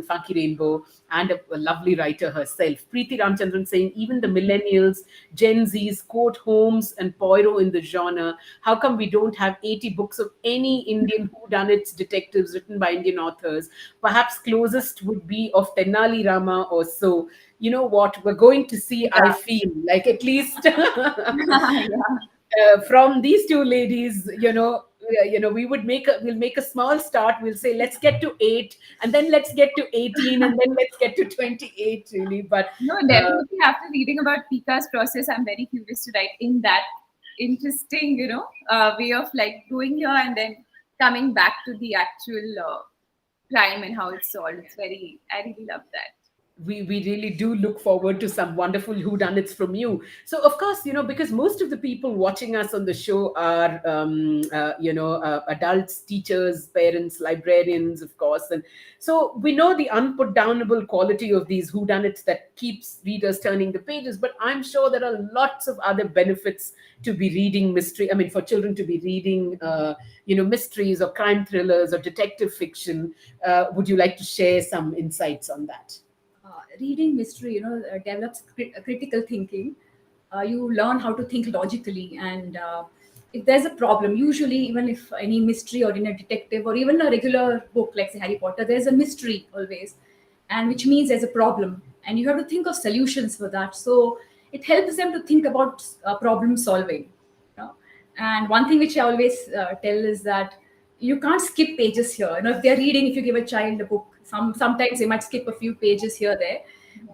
Funky Rainbow, and a lovely writer herself. Preeti Ramchandran saying, even the millennials, Gen Zs quote Holmes and Poirot in the genre. How come we don't have 80 books of any Indian whodunits detectives written by Indian authors? perhaps closest would be of Tenali Rama or so. You know what? We're going to see, I Yeah. feel like at least Yeah. from these two ladies, we would we'll make a small start. We'll say, let's get to 8, and then let's get to 18, and then let's get to 28, really. But No, uh, definitely after reading about Pika's process, I'm very curious to write in that interesting, way of like going here and then coming back to the actual crime and how it's solved. I really love that. we really do look forward to some wonderful whodunits from you. So of course, because most of the people watching us on the show are adults, teachers, parents, librarians, of course. And so we know the unputdownable quality of these whodunits that keeps readers turning the pages, but I'm sure there are lots of other benefits to be reading mystery. I mean, for children to be reading mysteries or crime thrillers or detective fiction. Would you like to share some insights on that? Reading mystery, develops critical thinking. You learn how to think logically, and if there's a problem, usually even if any mystery or in a detective or even a regular book like say Harry Potter, there's a mystery always, and which means there's a problem, and you have to think of solutions for that. So it helps them to think about problem solving. You know? And one thing which I always tell is that you can't skip pages here. If they're reading, if you give a child a book, sometimes they might skip a few pages here there,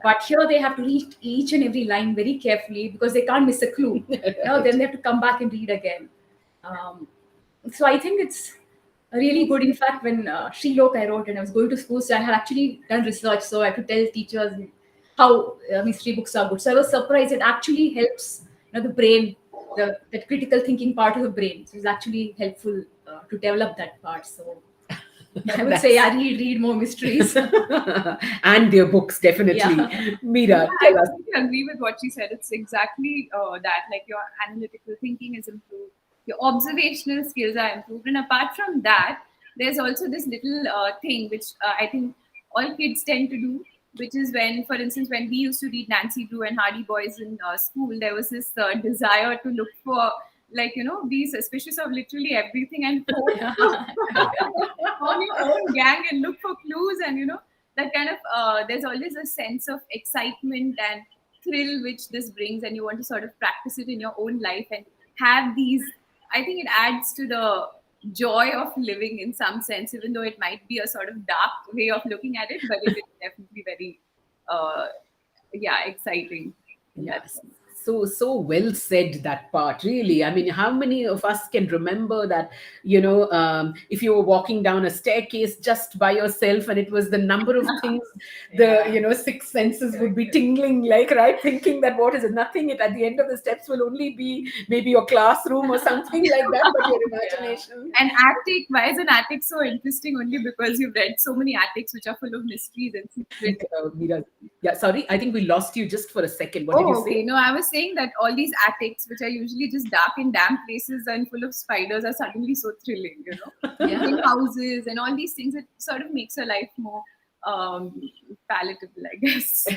but here they have to read each and every line very carefully because they can't miss a clue. Then they have to come back and read again. Um, so I think it's really good. In fact, when Sri Lok I wrote and I was going to school, so I had actually done research, so I could tell teachers how mystery books are good. So I was surprised it actually helps the brain, that critical thinking part of the brain. So it's actually helpful to develop that part. So I would say I read more mysteries. And their books, definitely. Yeah. Yeah, Mira, I tell us. completely agree with what she said. It's exactly that. Like your analytical thinking is improved, your observational skills are improved, and apart from that, there's also this little thing which I think all kids tend to do, which is when, for instance, when we used to read Nancy Drew and Hardy Boys in school, there was this desire to look for, like, be suspicious of literally everything and form your own gang and look for clues, and that kind of there's always a sense of excitement and thrill which this brings, and you want to sort of practice it in your own life and have these. I think it adds to the joy of living in some sense, even though it might be a sort of dark way of looking at it, but it is definitely very uh, yeah, exciting in that Yes. sense. So well said, that part, really. I mean, how many of us can remember that, if you were walking down a staircase just by yourself and it was the number of things, six senses would be tingling, like, right? Thinking that what is it? Nothing. It at the end of the steps will only be maybe your classroom or something like that, but your imagination. An attic, why is an attic so interesting? Only because you've read so many attics which are full of mysteries and I think, secrets. Mira, yeah, sorry, I think we lost you just for a second. What did you Oh, okay. say? No, I was saying that all these attics, which are usually just dark and damp places and full of spiders, are suddenly so thrilling, Building Yeah. houses and all these things. It sort of makes your life more palatable, I guess.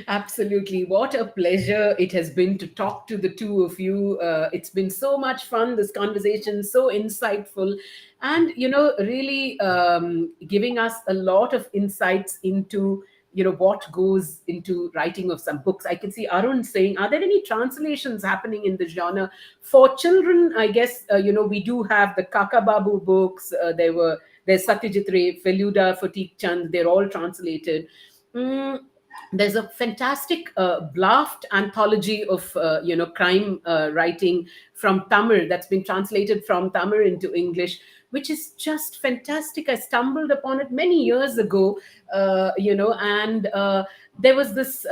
Absolutely. What a pleasure it has been to talk to the two of you. It's been so much fun, this conversation, so insightful, and, really giving us a lot of insights into, what goes into writing of some books. I can see Arun saying, are there any translations happening in the genre? For children, I guess, we do have the Kaka Babu books. There's Satyajit Ray, Feluda, Fatiq Chand. They're all translated. Mm, there's a fantastic Blaft anthology of crime writing from Tamil that's been translated from Tamil into English, which is just fantastic. I stumbled upon it many years ago, and there was this.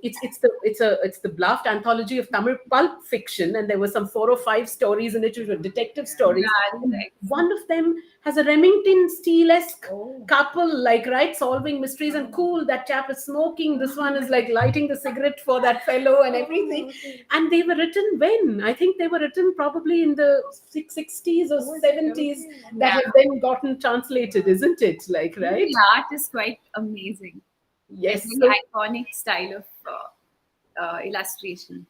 It's the Blaft anthology of Tamil pulp fiction, and there were some 4 or 5 stories in it, which were detective stories. Yeah, this is And excellent. one of them has a Remington Steele-esque Oh. couple, like, right, solving mysteries, and cool, that chap is smoking, this one is like lighting the cigarette for that fellow and everything. And they were written when? I think they were written probably in the 60s or 70s, that Yeah. have then gotten translated, isn't it? Like, right? The art is quite amazing. Like Yes. very So iconic style of illustration.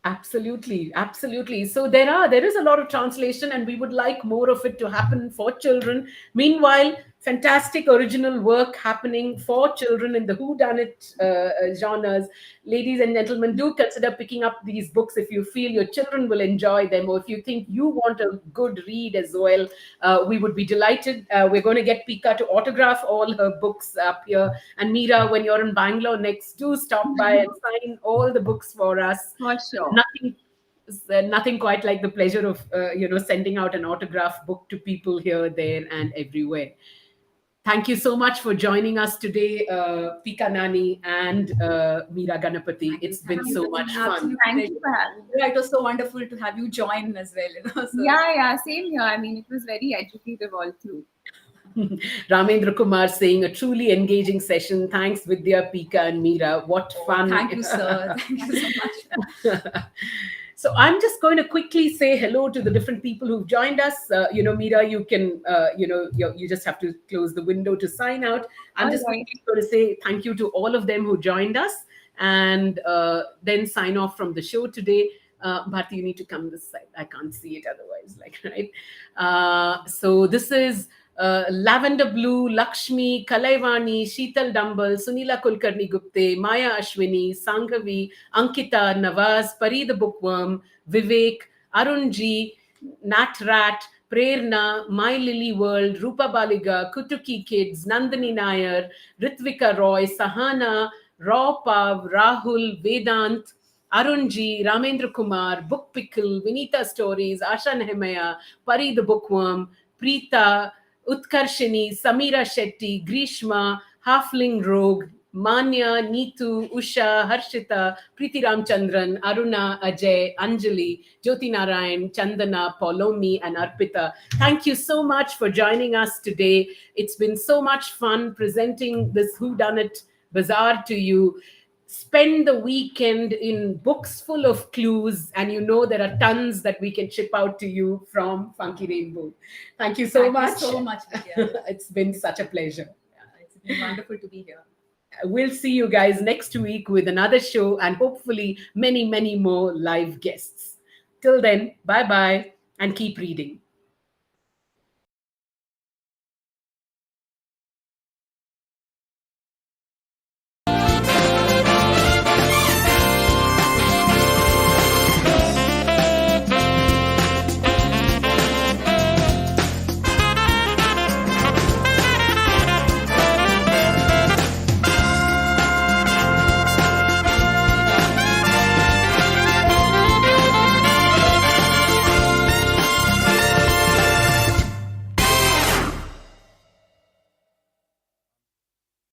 Absolutely, absolutely. So there is a lot of translation, and we would like more of it to happen for children. Meanwhile, fantastic original work happening for children in the whodunit genres. Ladies and gentlemen, do consider picking up these books if you feel your children will enjoy them, or if you think you want a good read as well. We would be delighted. We're going to get Pika to autograph all her books up here. And Meera, when you're in Bangalore next, do stop by and sign all the books for us. For sure. Nothing quite like the pleasure of sending out an autograph book to people here, there, and everywhere. Thank you so much for joining us today, Pika Nani and Meera Ganapati. Thank you. It's been Thank you. so It's much an fun. absolute Thank pleasure. you for having me. Yeah, it was so wonderful to have you join as well. So Yeah, same here. I mean, it was very educative all through. Ramendra Kumar saying a truly engaging session. Thanks, Vidya, Pika, and Meera. What fun! thank you, sir. Thank you so much. So I'm just going to quickly say hello to the different people who've joined us. Meera, you can, you just have to close the window to sign out. I'm All just right. quickly going to say thank you to all of them who joined us, and then sign off from the show today. Bharti, you need to come this side. I can't see it otherwise. Like, right. So this is Lavender Blue, Lakshmi, Kalaivani, Sheetal Dambal, Sunila Kulkarni Gupte, Maya Ashwini, Sanghavi, Ankita, Nawaz, Pari the Bookworm, Vivek, Arunji, Nat Rat, Prerna, My Lily World, Rupa Baliga, Kutuki Kids, Nandini Nair, Ritvika Roy, Sahana, Raw Pav, Rahul, Vedant, Arunji, Ramendra Kumar, Book Pickle, Vinita Stories, Asha Nehemaya, Pari the Bookworm, Preeta, Utkarshini, Samira Shetty, Grishma, Halfling Rogue, Manya, Neetu, Usha, Harshita, Preeti Ramchandran, Aruna, Ajay, Anjali, Jyoti Narayan, Chandana, Paulomi, and Arpita. Thank you so much for joining us today. It's been so much fun presenting this Whodunit Bazaar to you. Spend the weekend in books full of clues, and there are tons that we can ship out to you from Funky Rainbow. Thank you so Thank much. you so much, Vidya. It's been such a pleasure. Yeah, it's been wonderful to be here. We'll see you guys next week with another show and hopefully many, many more live guests. Till then, bye bye and keep reading.